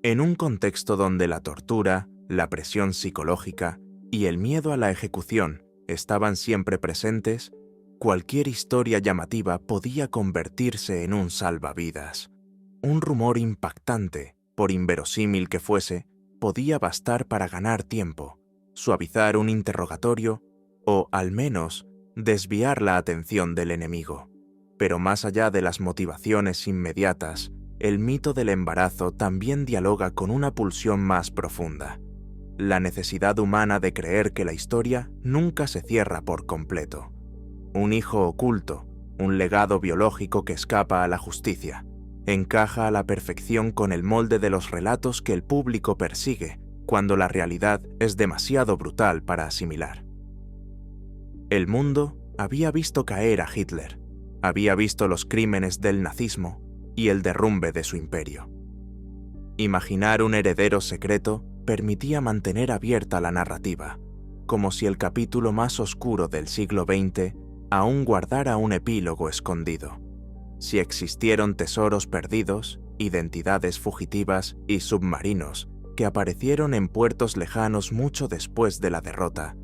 En un contexto donde la tortura, la presión psicológica y el miedo a la ejecución estaban siempre presentes, cualquier historia llamativa podía convertirse en un salvavidas. Un rumor impactante, por inverosímil que fuese, podía bastar para ganar tiempo, suavizar un interrogatorio o, al menos, desviar la atención del enemigo. Pero más allá de las motivaciones inmediatas, el mito del embarazo también dialoga con una pulsión más profunda: la necesidad humana de creer que la historia nunca se cierra por completo. Un hijo oculto, un legado biológico que escapa a la justicia, encaja a la perfección con el molde de los relatos que el público persigue cuando la realidad es demasiado brutal para asimilar. El mundo había visto caer a Hitler, había visto los crímenes del nazismo y el derrumbe de su imperio. Imaginar un heredero secreto permitía mantener abierta la narrativa, como si el capítulo más oscuro del siglo XX aún guardara un epílogo escondido. si existieron tesoros perdidos, identidades fugitivas y submarinos que aparecieron en puertos lejanos mucho después de la derrota,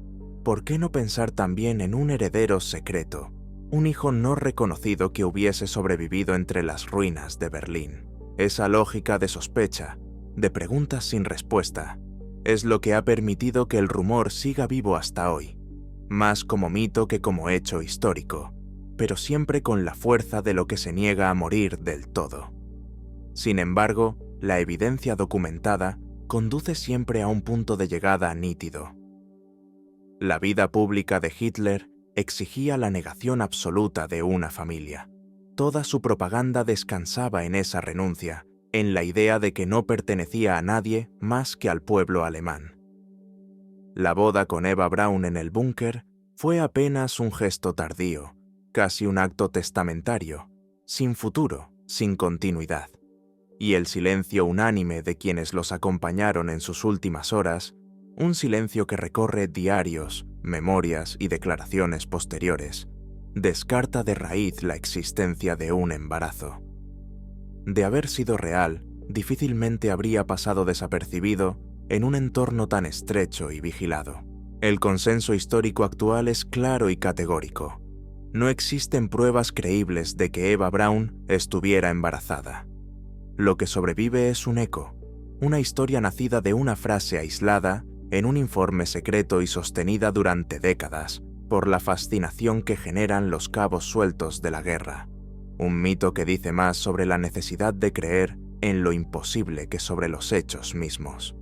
¿por qué no pensar también en un heredero secreto, un hijo no reconocido que hubiese sobrevivido entre las ruinas de Berlín? Esa lógica de sospecha, de preguntas sin respuesta, es lo que ha permitido que el rumor siga vivo hasta hoy, más como mito que como hecho histórico, pero siempre con la fuerza de lo que se niega a morir del todo. Sin embargo, la evidencia documentada conduce siempre a un punto de llegada nítido. La vida pública de Hitler exigía la negación absoluta de una familia. Toda su propaganda descansaba en esa renuncia, en la idea de que no pertenecía a nadie más que al pueblo alemán. La boda con Eva Braun en el búnker fue apenas un gesto tardío, casi un acto testamentario, sin futuro, sin continuidad. Y el silencio unánime de quienes los acompañaron en sus últimas horas, un silencio que recorre diarios, memorias y declaraciones posteriores, descarta de raíz la existencia de un embarazo. De haber sido real, difícilmente habría pasado desapercibido en un entorno tan estrecho y vigilado. El consenso histórico actual es claro y categórico. No existen pruebas creíbles de que Eva Braun estuviera embarazada. Lo que sobrevive es un eco, una historia nacida de una frase aislada en un informe secreto y sostenida durante décadas por la fascinación que generan los cabos sueltos de la guerra. Un mito que dice más sobre la necesidad de creer en lo imposible que sobre los hechos mismos.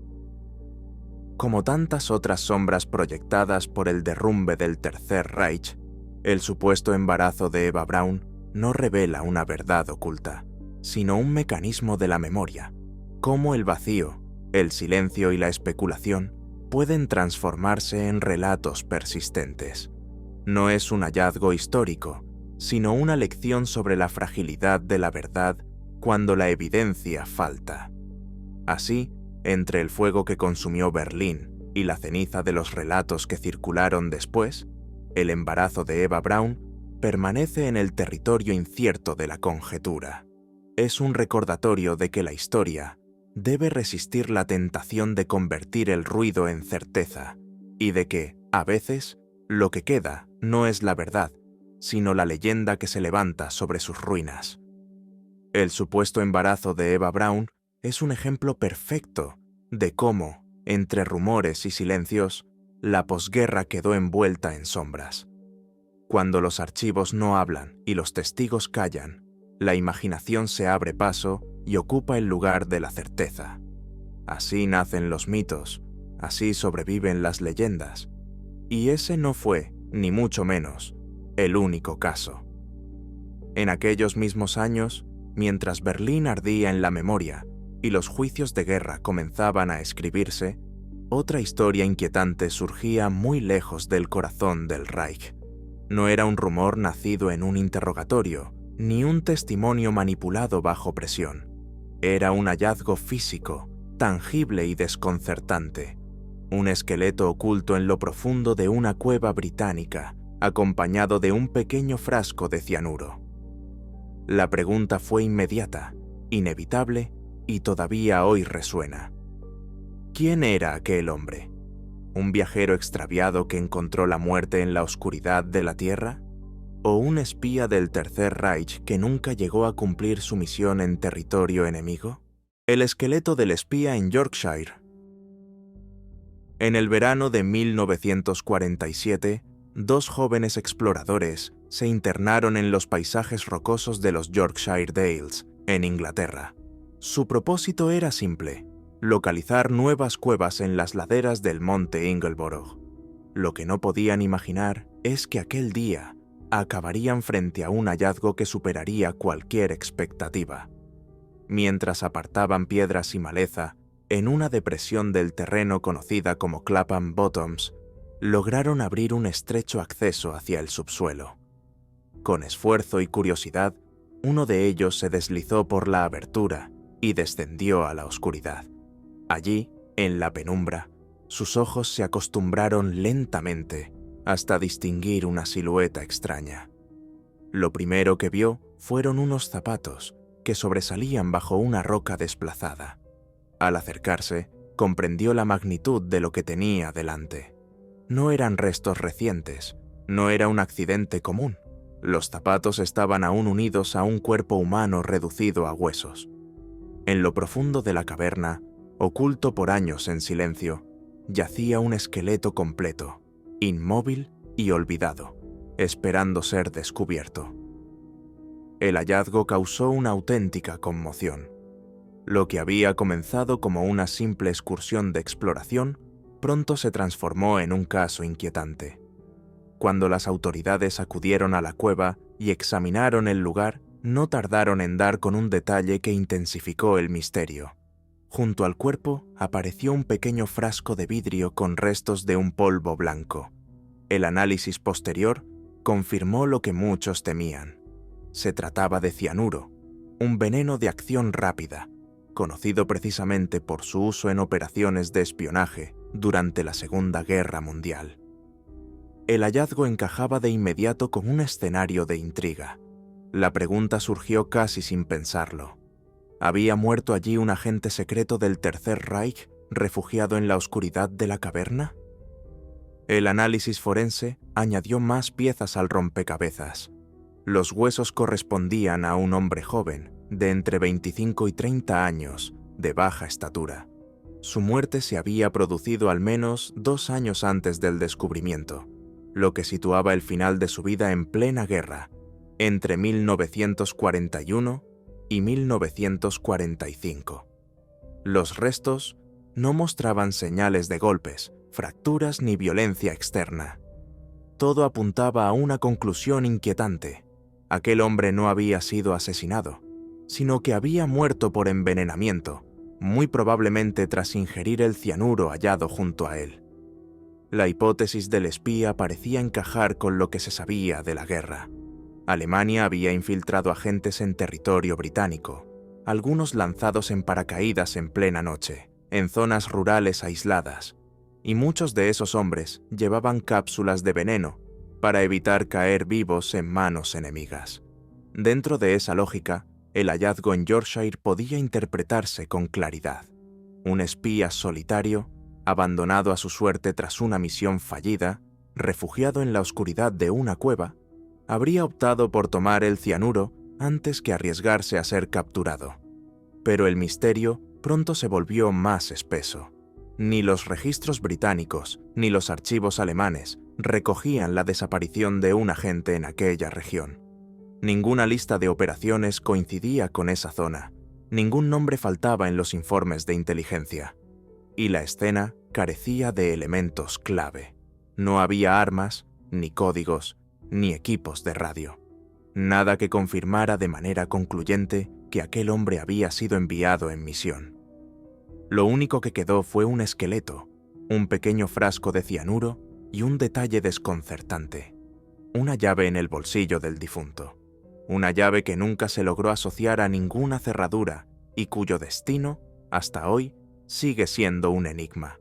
Como tantas otras sombras proyectadas por el derrumbe del Tercer Reich, el supuesto embarazo de Eva Braun no revela una verdad oculta, sino un mecanismo de la memoria, cómo el vacío, el silencio y la especulación pueden transformarse en relatos persistentes. No es un hallazgo histórico, sino una lección sobre la fragilidad de la verdad cuando la evidencia falta. Así, entre el fuego que consumió Berlín y la ceniza de los relatos que circularon después, el embarazo de Eva Braun permanece en el territorio incierto de la conjetura. Es un recordatorio de que la historia debe resistir la tentación de convertir el ruido en certeza y de que, a veces, lo que queda no es la verdad, sino la leyenda que se levanta sobre sus ruinas. El supuesto embarazo de Eva Braun es un ejemplo perfecto de cómo, entre rumores y silencios, la posguerra quedó envuelta en sombras. Cuando los archivos no hablan y los testigos callan, la imaginación se abre paso y ocupa el lugar de la certeza. Así nacen los mitos, así sobreviven las leyendas. Y ese no fue, ni mucho menos, el único caso. En aquellos mismos años, mientras Berlín ardía en la memoria y los juicios de guerra comenzaban a escribirse, otra historia inquietante surgía muy lejos del corazón del Reich. No era un rumor nacido en un interrogatorio, ni un testimonio manipulado bajo presión. Era un hallazgo físico, tangible y desconcertante. Un esqueleto oculto en lo profundo de una cueva británica, acompañado de un pequeño frasco de cianuro. La pregunta fue inmediata, inevitable y todavía hoy resuena. ¿Quién era aquel hombre? ¿Un viajero extraviado que encontró la muerte en la oscuridad de la Tierra? ¿O un espía del Tercer Reich que nunca llegó a cumplir su misión en territorio enemigo? El esqueleto del espía en Yorkshire. En el verano de 1947, dos jóvenes exploradores se internaron en los paisajes rocosos de los Yorkshire Dales, en Inglaterra. Su propósito era simple: localizar nuevas cuevas en las laderas del monte Ingleborough. Lo que no podían imaginar es que aquel día acabarían frente a un hallazgo que superaría cualquier expectativa. Mientras apartaban piedras y maleza en una depresión del terreno conocida como Clapham Bottoms, lograron abrir un estrecho acceso hacia el subsuelo. Con esfuerzo y curiosidad, uno de ellos se deslizó por la abertura y descendió a la oscuridad. Allí, en la penumbra, sus ojos se acostumbraron lentamente hasta distinguir una silueta extraña. Lo primero que vio fueron unos zapatos que sobresalían bajo una roca desplazada. Al acercarse, comprendió la magnitud de lo que tenía delante. No eran restos recientes, no era un accidente común. Los zapatos estaban aún unidos a un cuerpo humano reducido a huesos. En lo profundo de la caverna, oculto por años en silencio, yacía un esqueleto completo, inmóvil y olvidado, esperando ser descubierto. El hallazgo causó una auténtica conmoción. Lo que había comenzado como una simple excursión de exploración, pronto se transformó en un caso inquietante. Cuando las autoridades acudieron a la cueva y examinaron el lugar, no tardaron en dar con un detalle que intensificó el misterio. Junto al cuerpo apareció un pequeño frasco de vidrio con restos de un polvo blanco. El análisis posterior confirmó lo que muchos temían. Se trataba de cianuro, un veneno de acción rápida, conocido precisamente por su uso en operaciones de espionaje durante la Segunda Guerra Mundial. El hallazgo encajaba de inmediato con un escenario de intriga. La pregunta surgió casi sin pensarlo. ¿Había muerto allí un agente secreto del Tercer Reich refugiado en la oscuridad de la caverna? El análisis forense añadió más piezas al rompecabezas. Los huesos correspondían a un hombre joven, de entre 25 y 30 años, de baja estatura. Su muerte se había producido al menos 2 años antes del descubrimiento, lo que situaba el final de su vida en plena guerra, entre 1941 y 1945. Los restos no mostraban señales de golpes, fracturas ni violencia externa. Todo apuntaba a una conclusión inquietante. Aquel hombre no había sido asesinado, sino que había muerto por envenenamiento, muy probablemente tras ingerir el cianuro hallado junto a él. La hipótesis del espía parecía encajar con lo que se sabía de la guerra. Alemania había infiltrado agentes en territorio británico, algunos lanzados en paracaídas en plena noche, en zonas rurales aisladas, y muchos de esos hombres llevaban cápsulas de veneno para evitar caer vivos en manos enemigas. Dentro de esa lógica, el hallazgo en Yorkshire podía interpretarse con claridad. Un espía solitario, abandonado a su suerte tras una misión fallida, refugiado en la oscuridad de una cueva, habría optado por tomar el cianuro antes que arriesgarse a ser capturado. Pero el misterio pronto se volvió más espeso. Ni los registros británicos ni los archivos alemanes recogían la desaparición de un agente en aquella región. Ninguna lista de operaciones coincidía con esa zona, ningún nombre faltaba en los informes de inteligencia. Y la escena carecía de elementos clave. No había armas, ni códigos, ni equipos de radio. Nada que confirmara de manera concluyente que aquel hombre había sido enviado en misión. Lo único que quedó fue un esqueleto, un pequeño frasco de cianuro y un detalle desconcertante: una llave en el bolsillo del difunto. Una llave que nunca se logró asociar a ninguna cerradura y cuyo destino, hasta hoy, sigue siendo un enigma.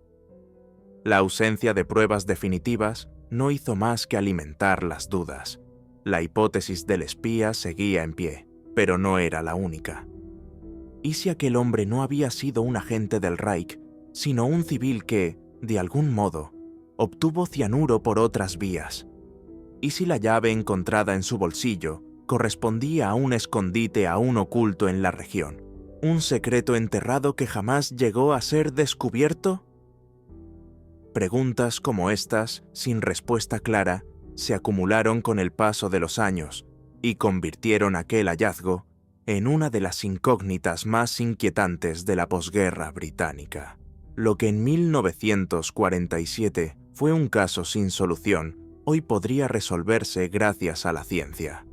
La ausencia de pruebas definitivas no hizo más que alimentar las dudas. La hipótesis del espía seguía en pie, pero no era la única. ¿Y si aquel hombre no había sido un agente del Reich, sino un civil que, de algún modo, obtuvo cianuro por otras vías? ¿Y si la llave encontrada en su bolsillo correspondía a un escondite aún oculto en la región? ¿Un secreto enterrado que jamás llegó a ser descubierto? Preguntas como estas, sin respuesta clara, se acumularon con el paso de los años y convirtieron aquel hallazgo en una de las incógnitas más inquietantes de la posguerra británica. Lo que en 1947 fue un caso sin solución, hoy podría resolverse gracias a la ciencia.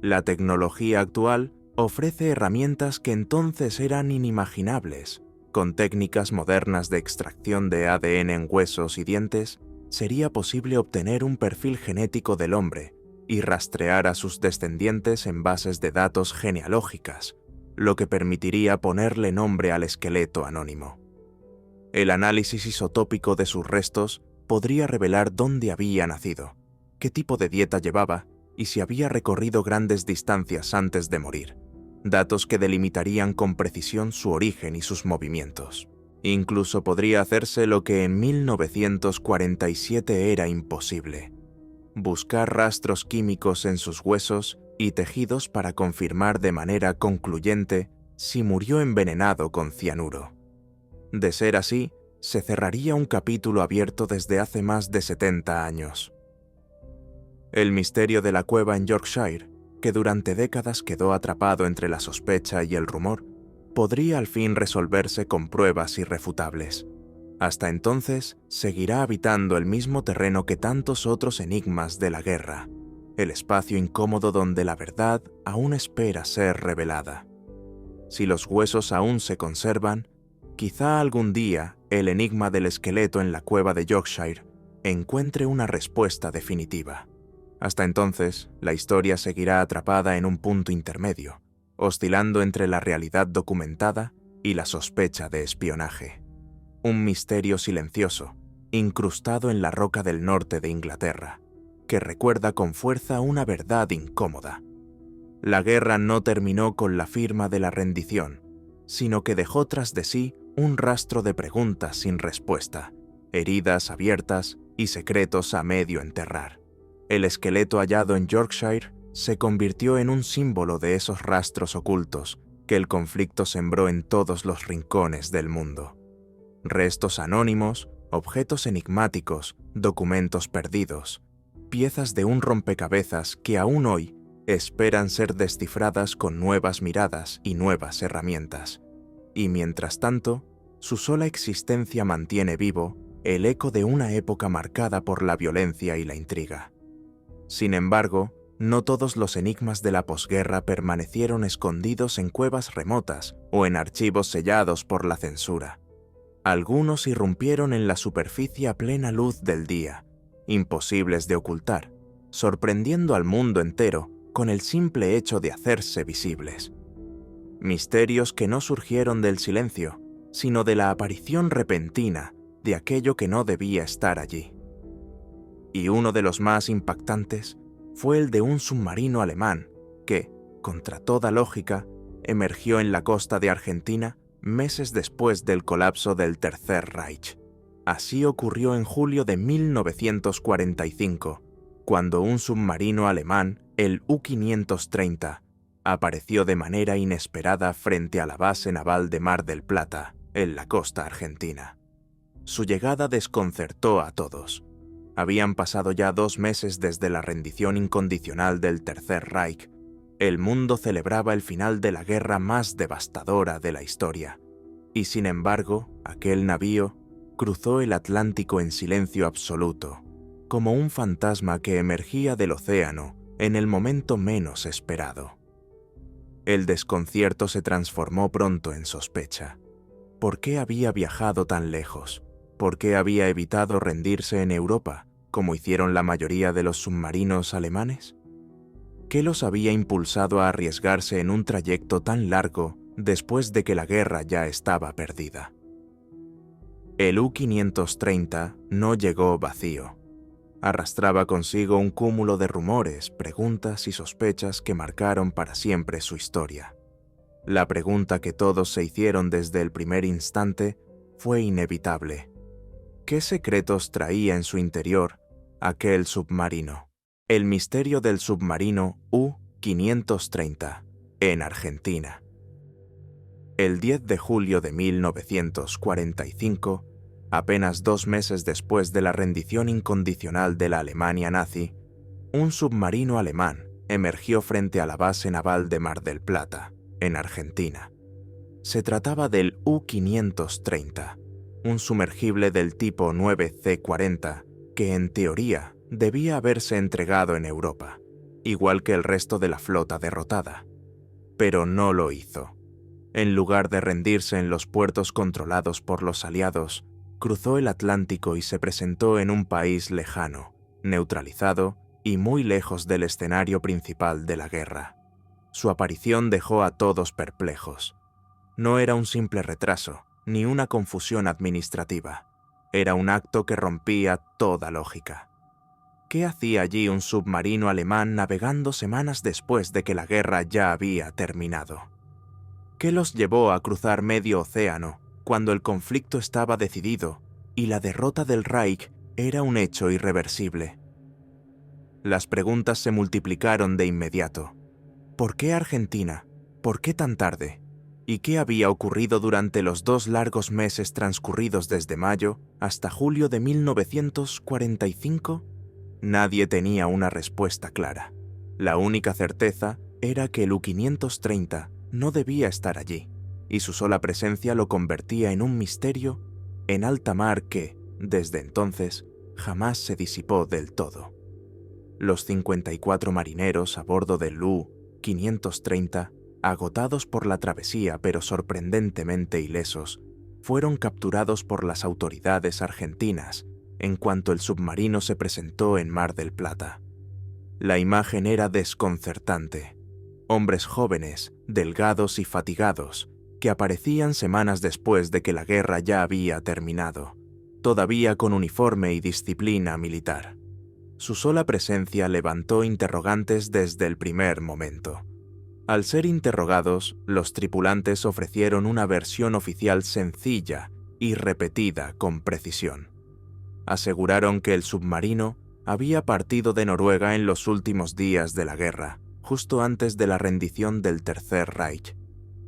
La tecnología actual ofrece herramientas que entonces eran inimaginables. Con técnicas modernas de extracción de ADN en huesos y dientes, sería posible obtener un perfil genético del hombre y rastrear a sus descendientes en bases de datos genealógicas, lo que permitiría ponerle nombre al esqueleto anónimo. El análisis isotópico de sus restos podría revelar dónde había nacido, qué tipo de dieta llevaba y si había recorrido grandes distancias antes de morir, datos que delimitarían con precisión su origen y sus movimientos. Incluso podría hacerse lo que en 1947 era imposible: buscar rastros químicos en sus huesos y tejidos para confirmar de manera concluyente si murió envenenado con cianuro. De ser así, se cerraría un capítulo abierto desde hace más de 70 años. El misterio de la cueva en Yorkshire, que durante décadas quedó atrapado entre la sospecha y el rumor, podría al fin resolverse con pruebas irrefutables. Hasta entonces, seguirá habitando el mismo terreno que tantos otros enigmas de la guerra, el espacio incómodo donde la verdad aún espera ser revelada. Si los huesos aún se conservan, quizá algún día el enigma del esqueleto en la cueva de Yorkshire encuentre una respuesta definitiva. Hasta entonces, la historia seguirá atrapada en un punto intermedio, oscilando entre la realidad documentada y la sospecha de espionaje. Un misterio silencioso, incrustado en la roca del norte de Inglaterra, que recuerda con fuerza una verdad incómoda. La guerra no terminó con la firma de la rendición, sino que dejó tras de sí un rastro de preguntas sin respuesta, heridas abiertas y secretos a medio enterrar. El esqueleto hallado en Yorkshire se convirtió en un símbolo de esos rastros ocultos que el conflicto sembró en todos los rincones del mundo. Restos anónimos, objetos enigmáticos, documentos perdidos, piezas de un rompecabezas que aún hoy esperan ser descifradas con nuevas miradas y nuevas herramientas. Y mientras tanto, su sola existencia mantiene vivo el eco de una época marcada por la violencia y la intriga. Sin embargo, no todos los enigmas de la posguerra permanecieron escondidos en cuevas remotas o en archivos sellados por la censura. Algunos irrumpieron en la superficie a plena luz del día, imposibles de ocultar, sorprendiendo al mundo entero con el simple hecho de hacerse visibles. Misterios que no surgieron del silencio, sino de la aparición repentina de aquello que no debía estar allí. Y uno de los más impactantes fue el de un submarino alemán que, contra toda lógica, emergió en la costa de Argentina meses después del colapso del Tercer Reich. Así ocurrió en julio de 1945, cuando un submarino alemán, el U-530, apareció de manera inesperada frente a la base naval de Mar del Plata, en la costa argentina. Su llegada desconcertó a todos. Habían pasado ya 2 meses desde la rendición incondicional del Tercer Reich. El mundo celebraba el final de la guerra más devastadora de la historia. Y sin embargo, aquel navío cruzó el Atlántico en silencio absoluto, como un fantasma que emergía del océano en el momento menos esperado. El desconcierto se transformó pronto en sospecha. ¿Por qué había viajado tan lejos? ¿Por qué había evitado rendirse en Europa, como hicieron la mayoría de los submarinos alemanes? ¿Qué los había impulsado a arriesgarse en un trayecto tan largo después de que la guerra ya estaba perdida? El U-530 no llegó vacío. Arrastraba consigo un cúmulo de rumores, preguntas y sospechas que marcaron para siempre su historia. La pregunta que todos se hicieron desde el primer instante fue inevitable. ¿Qué secretos traía en su interior aquel submarino? El misterio del submarino U-530, en Argentina. El 10 de julio de 1945, apenas 2 meses después de la rendición incondicional de la Alemania nazi, un submarino alemán emergió frente a la base naval de Mar del Plata, en Argentina. Se trataba del U-530, un sumergible del tipo 9C-40 que, en teoría, debía haberse entregado en Europa, igual que el resto de la flota derrotada. Pero no lo hizo. En lugar de rendirse en los puertos controlados por los aliados, cruzó el Atlántico y se presentó en un país lejano, neutralizado y muy lejos del escenario principal de la guerra. Su aparición dejó a todos perplejos. No era un simple retraso, ni una confusión administrativa. Era un acto que rompía toda lógica. ¿Qué hacía allí un submarino alemán navegando semanas después de que la guerra ya había terminado? ¿Qué los llevó a cruzar medio océano cuando el conflicto estaba decidido y la derrota del Reich era un hecho irreversible? Las preguntas se multiplicaron de inmediato. ¿Por qué Argentina? ¿Por qué tan tarde? ¿Y qué había ocurrido durante los 2 largos meses transcurridos desde mayo hasta julio de 1945? Nadie tenía una respuesta clara. La única certeza era que el U-530 no debía estar allí, y su sola presencia lo convertía en un misterio en alta mar que, desde entonces, jamás se disipó del todo. Los 54 marineros a bordo del U-530, agotados por la travesía pero sorprendentemente ilesos, fueron capturados por las autoridades argentinas en cuanto el submarino se presentó en Mar del Plata. La imagen era desconcertante. Hombres jóvenes, delgados y fatigados, que aparecían semanas después de que la guerra ya había terminado, todavía con uniforme y disciplina militar. Su sola presencia levantó interrogantes desde el primer momento. Al ser interrogados, los tripulantes ofrecieron una versión oficial sencilla y repetida con precisión. Aseguraron que el submarino había partido de Noruega en los últimos días de la guerra, justo antes de la rendición del Tercer Reich.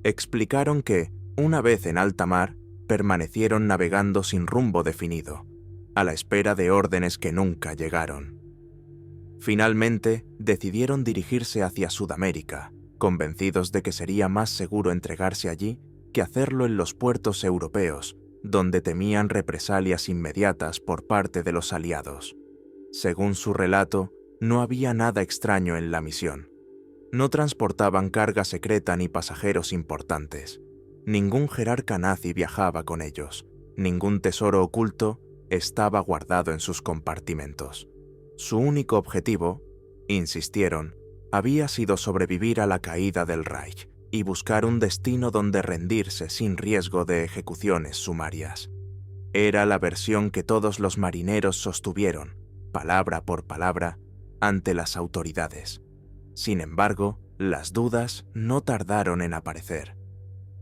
Explicaron que, una vez en alta mar, permanecieron navegando sin rumbo definido, a la espera de órdenes que nunca llegaron. Finalmente, decidieron dirigirse hacia Sudamérica, convencidos de que sería más seguro entregarse allí que hacerlo en los puertos europeos, donde temían represalias inmediatas por parte de los aliados. Según su relato, no había nada extraño en la misión. No transportaban carga secreta ni pasajeros importantes. Ningún jerarca nazi viajaba con ellos. Ningún tesoro oculto estaba guardado en sus compartimentos. Su único objetivo, insistieron, había sido sobrevivir a la caída del Reich y buscar un destino donde rendirse sin riesgo de ejecuciones sumarias. Era la versión que todos los marineros sostuvieron, palabra por palabra, ante las autoridades. Sin embargo, las dudas no tardaron en aparecer.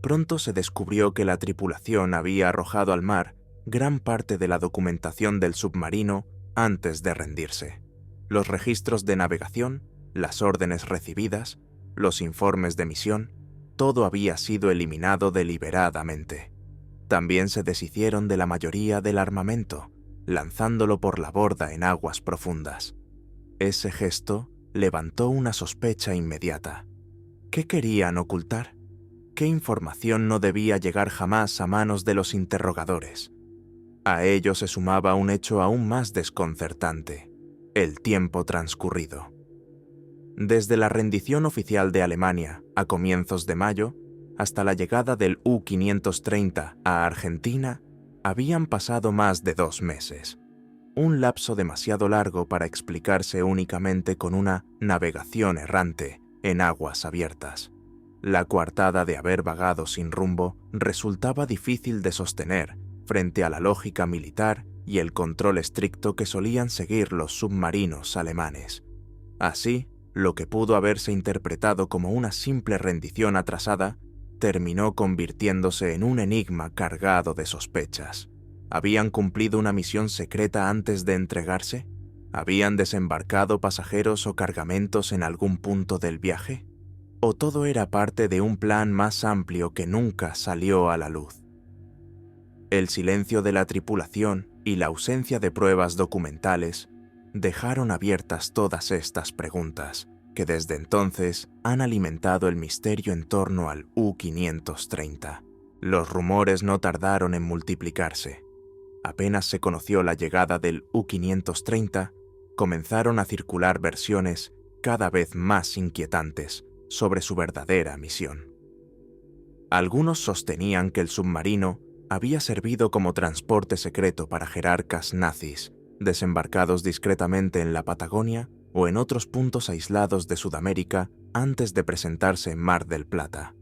Pronto se descubrió que la tripulación había arrojado al mar gran parte de la documentación del submarino antes de rendirse. Los registros de navegación, las órdenes recibidas, los informes de misión, todo había sido eliminado deliberadamente. También se deshicieron de la mayoría del armamento, lanzándolo por la borda en aguas profundas. Ese gesto levantó una sospecha inmediata. ¿Qué querían ocultar? ¿Qué información no debía llegar jamás a manos de los interrogadores? A ello se sumaba un hecho aún más desconcertante: el tiempo transcurrido. Desde la rendición oficial de Alemania a comienzos de mayo hasta la llegada del U-530 a Argentina, habían pasado más de 2 meses. Un lapso demasiado largo para explicarse únicamente con una navegación errante en aguas abiertas. La coartada de haber vagado sin rumbo resultaba difícil de sostener frente a la lógica militar y el control estricto que solían seguir los submarinos alemanes. Así, lo que pudo haberse interpretado como una simple rendición atrasada terminó convirtiéndose en un enigma cargado de sospechas. ¿Habían cumplido una misión secreta antes de entregarse? ¿Habían desembarcado pasajeros o cargamentos en algún punto del viaje? ¿O todo era parte de un plan más amplio que nunca salió a la luz? El silencio de la tripulación y la ausencia de pruebas documentales dejaron abiertas todas estas preguntas, que desde entonces han alimentado el misterio en torno al U-530. Los rumores no tardaron en multiplicarse. Apenas se conoció la llegada del U-530, comenzaron a circular versiones cada vez más inquietantes sobre su verdadera misión. Algunos sostenían que el submarino había servido como transporte secreto para jerarcas nazis, desembarcados discretamente en la Patagonia o en otros puntos aislados de Sudamérica antes de presentarse en Mar del Plata.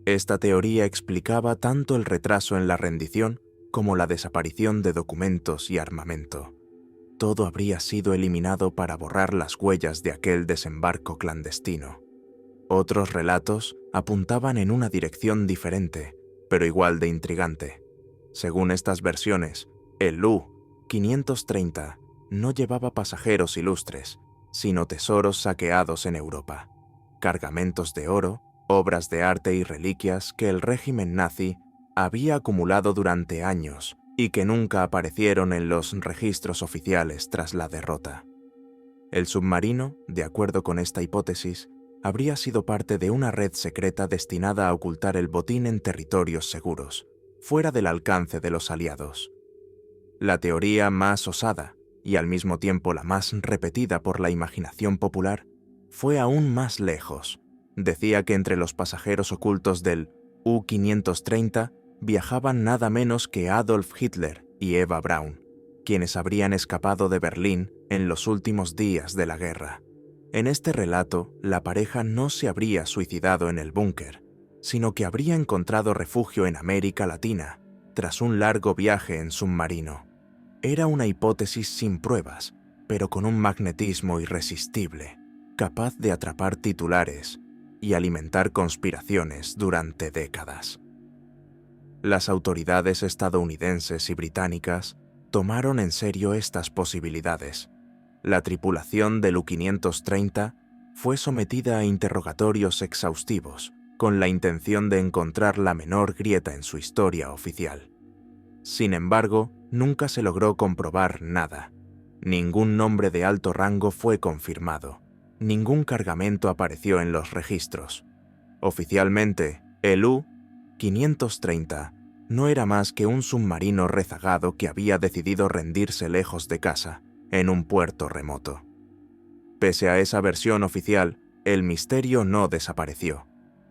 Esta teoría explicaba tanto el retraso en la rendición como la desaparición de documentos y armamento. todo habría sido eliminado para borrar las huellas de aquel desembarco clandestino. Otros relatos apuntaban en una dirección diferente, pero igual de intrigante. Según estas versiones, el U-530 no llevaba pasajeros ilustres, sino tesoros saqueados en Europa, cargamentos de oro, obras de arte y reliquias que el régimen nazi había acumulado durante años y que nunca aparecieron en los registros oficiales tras la derrota. El submarino, de acuerdo con esta hipótesis, habría sido parte de una red secreta destinada a ocultar el botín en territorios seguros, fuera del alcance de los aliados. La teoría más osada, y al mismo tiempo la más repetida por la imaginación popular, fue aún más lejos. Decía que entre los pasajeros ocultos del U-530 viajaban nada menos que Adolf Hitler y Eva Braun, quienes habrían escapado de Berlín en los últimos días de la guerra. En este relato, la pareja no se habría suicidado en el búnker, sino que habría encontrado refugio en América Latina, tras un largo viaje en submarino. Era una hipótesis sin pruebas, pero con un magnetismo irresistible, capaz de atrapar titulares y alimentar conspiraciones durante décadas. Las autoridades estadounidenses y británicas tomaron en serio estas posibilidades. La tripulación del U-530 fue sometida a interrogatorios exhaustivos con la intención de encontrar la menor grieta en su historia oficial. Sin embargo, nunca se logró comprobar nada. Ningún nombre de alto rango fue confirmado. Ningún cargamento apareció en los registros. Oficialmente, el U-530 no era más que un submarino rezagado que había decidido rendirse lejos de casa, en un puerto remoto. Pese a esa versión oficial, el misterio no desapareció.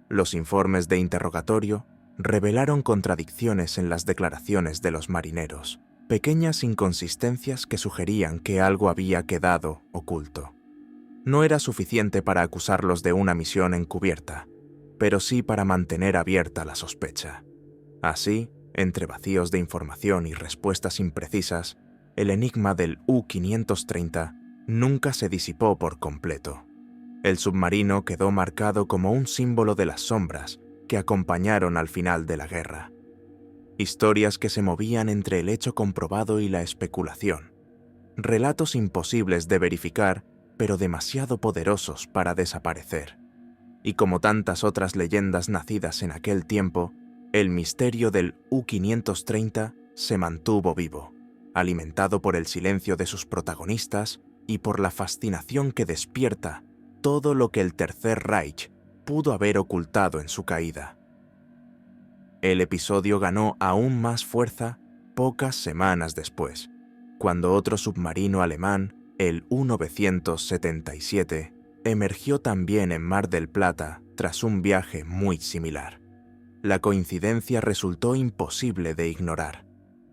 Los informes de interrogatorio revelaron contradicciones en las declaraciones de los marineros, pequeñas inconsistencias que sugerían que algo había quedado oculto. No era suficiente para acusarlos de una misión encubierta, pero sí para mantener abierta la sospecha. Así, entre vacíos de información y respuestas imprecisas, el enigma del U-530 nunca se disipó por completo. El submarino quedó marcado como un símbolo de las sombras que acompañaron al final de la guerra. Historias que se movían entre el hecho comprobado y la especulación. Relatos imposibles de verificar, pero demasiado poderosos para desaparecer. Y como tantas otras leyendas nacidas en aquel tiempo, el misterio del U-530 se mantuvo vivo, alimentado por el silencio de sus protagonistas y por la fascinación que despierta todo lo que el Tercer Reich pudo haber ocultado en su caída. El episodio ganó aún más fuerza pocas semanas después, cuando otro submarino alemán, el U-977, emergió también en Mar del Plata tras un viaje muy similar. La coincidencia resultó imposible de ignorar.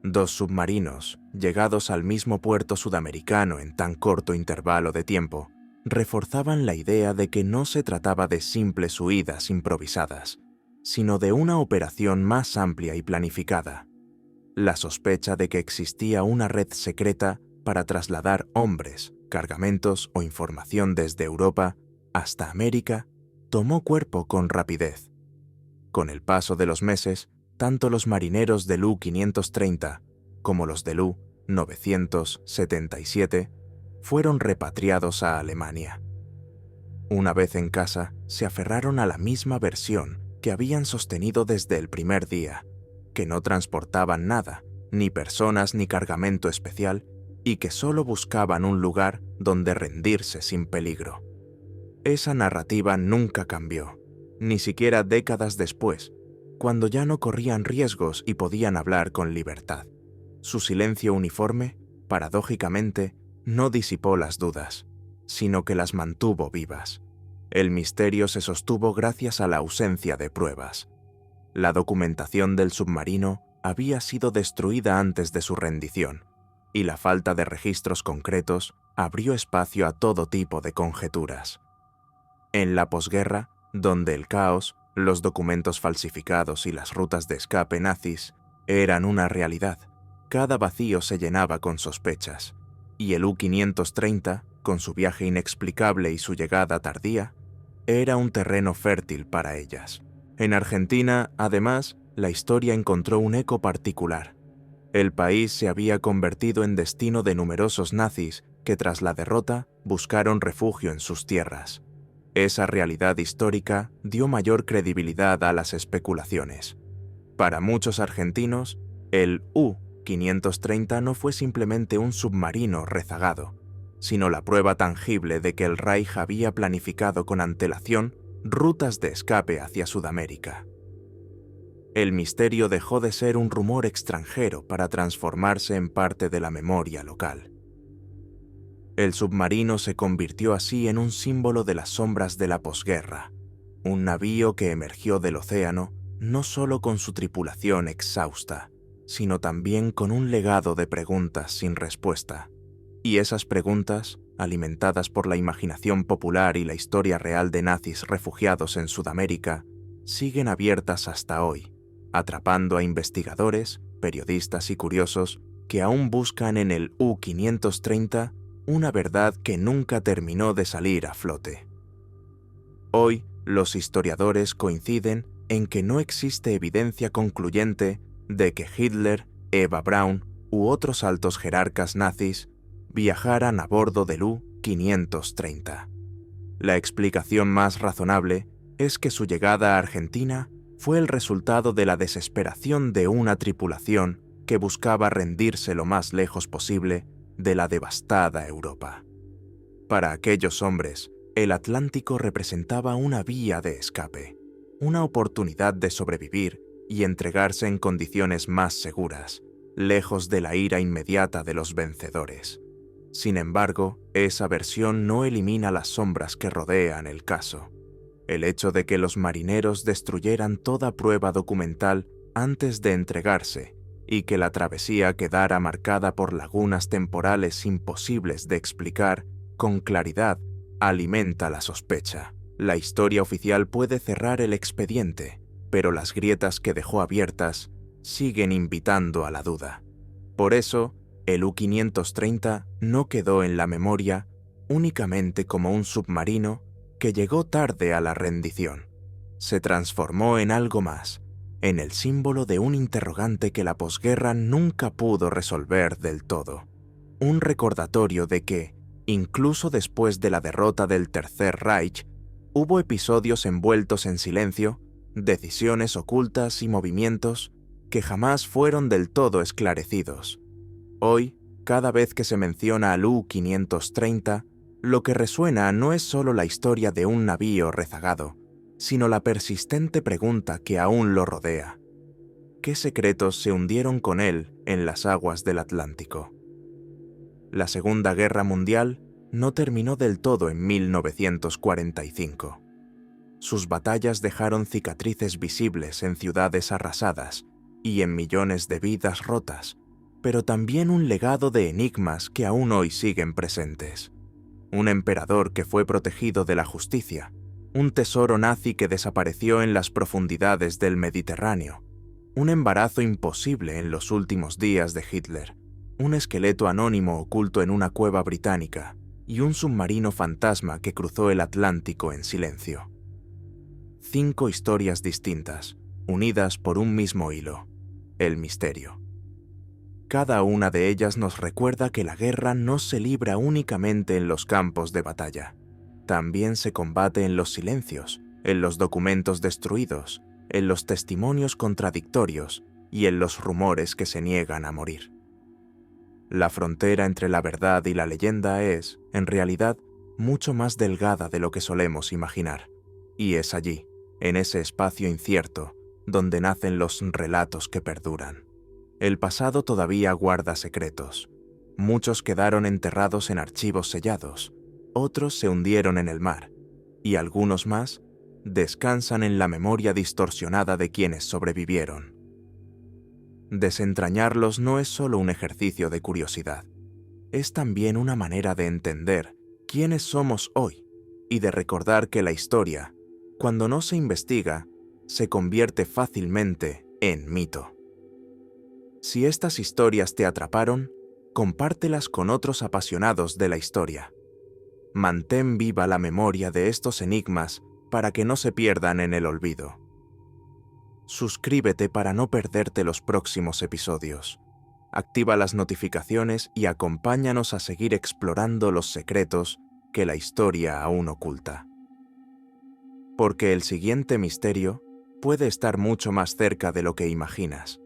Dos submarinos, llegados al mismo puerto sudamericano en tan corto intervalo de tiempo, reforzaban la idea de que no se trataba de simples huidas improvisadas, sino de una operación más amplia y planificada. La sospecha de que existía una red secreta para trasladar hombres, cargamentos o información desde Europa hasta América tomó cuerpo con rapidez. Con el paso de los meses, tanto los marineros del U-530 como los del U-977 fueron repatriados a Alemania. Una vez en casa, se aferraron a la misma versión que habían sostenido desde el primer día, que no transportaban nada, ni personas ni cargamento especial, y que solo buscaban un lugar donde rendirse sin peligro. Esa narrativa nunca cambió, ni siquiera décadas después, cuando ya no corrían riesgos y podían hablar con libertad. Su silencio uniforme, paradójicamente, no disipó las dudas, sino que las mantuvo vivas. El misterio se sostuvo gracias a la ausencia de pruebas. La documentación del submarino había sido destruida antes de su rendición, y la falta de registros concretos abrió espacio a todo tipo de conjeturas. En la posguerra, donde el caos, los documentos falsificados y las rutas de escape nazis eran una realidad, cada vacío se llenaba con sospechas, y el U-530, con su viaje inexplicable y su llegada tardía, era un terreno fértil para ellas. En Argentina, además, la historia encontró un eco particular. El país se había convertido en destino de numerosos nazis que tras la derrota buscaron refugio en sus tierras. Esa realidad histórica dio mayor credibilidad a las especulaciones. Para muchos argentinos, el U-530 no fue simplemente un submarino rezagado, sino la prueba tangible de que el Reich había planificado con antelación rutas de escape hacia Sudamérica. El misterio dejó de ser un rumor extranjero para transformarse en parte de la memoria local. El submarino se convirtió así en un símbolo de las sombras de la posguerra, un navío que emergió del océano no solo con su tripulación exhausta, sino también con un legado de preguntas sin respuesta. Y esas preguntas, alimentadas por la imaginación popular y la historia real de nazis refugiados en Sudamérica, siguen abiertas hasta hoy, atrapando a investigadores, periodistas y curiosos que aún buscan en el U-530 una verdad que nunca terminó de salir a flote. Hoy, los historiadores coinciden en que no existe evidencia concluyente de que Hitler, Eva Braun u otros altos jerarcas nazis viajaran a bordo del U-530. La explicación más razonable es que su llegada a Argentina fue el resultado de la desesperación de una tripulación que buscaba rendirse lo más lejos posible de la devastada Europa. Para aquellos hombres, el Atlántico representaba una vía de escape, una oportunidad de sobrevivir y entregarse en condiciones más seguras, lejos de la ira inmediata de los vencedores. Sin embargo, esa versión no elimina las sombras que rodean el caso. El hecho de que los marineros destruyeran toda prueba documental antes de entregarse y que la travesía quedara marcada por lagunas temporales imposibles de explicar con claridad alimenta la sospecha. La historia oficial puede cerrar el expediente, pero las grietas que dejó abiertas siguen invitando a la duda. Por eso, el U-530 no quedó en la memoria únicamente como un submarino que llegó tarde a la rendición. Se transformó en algo más, en el símbolo de un interrogante que la posguerra nunca pudo resolver del todo. Un recordatorio de que, incluso después de la derrota del Tercer Reich, hubo episodios envueltos en silencio, decisiones ocultas y movimientos que jamás fueron del todo esclarecidos. Hoy, cada vez que se menciona al U-530, lo que resuena no es solo la historia de un navío rezagado, sino la persistente pregunta que aún lo rodea. ¿Qué secretos se hundieron con él en las aguas del Atlántico? La Segunda Guerra Mundial no terminó del todo en 1945. Sus batallas dejaron cicatrices visibles en ciudades arrasadas y en millones de vidas rotas, pero también un legado de enigmas que aún hoy siguen presentes. Un emperador que fue protegido de la justicia, un tesoro nazi que desapareció en las profundidades del Mediterráneo, un embarazo imposible en los últimos días de Hitler, un esqueleto anónimo oculto en una cueva británica y un submarino fantasma que cruzó el Atlántico en silencio. 5 historias distintas, unidas por un mismo hilo: el misterio. Cada una de ellas nos recuerda que la guerra no se libra únicamente en los campos de batalla. También se combate en los silencios, en los documentos destruidos, en los testimonios contradictorios y en los rumores que se niegan a morir. La frontera entre la verdad y la leyenda es, en realidad, mucho más delgada de lo que solemos imaginar. Y es allí, en ese espacio incierto, donde nacen los relatos que perduran. El pasado todavía guarda secretos. Muchos quedaron enterrados en archivos sellados, otros se hundieron en el mar, y algunos más descansan en la memoria distorsionada de quienes sobrevivieron. Desentrañarlos no es solo un ejercicio de curiosidad, es también una manera de entender quiénes somos hoy y de recordar que la historia, cuando no se investiga, se convierte fácilmente en mito. Si estas historias te atraparon, compártelas con otros apasionados de la historia. Mantén viva la memoria de estos enigmas para que no se pierdan en el olvido. Suscríbete para no perderte los próximos episodios. Activa las notificaciones y acompáñanos a seguir explorando los secretos que la historia aún oculta. Porque el siguiente misterio puede estar mucho más cerca de lo que imaginas.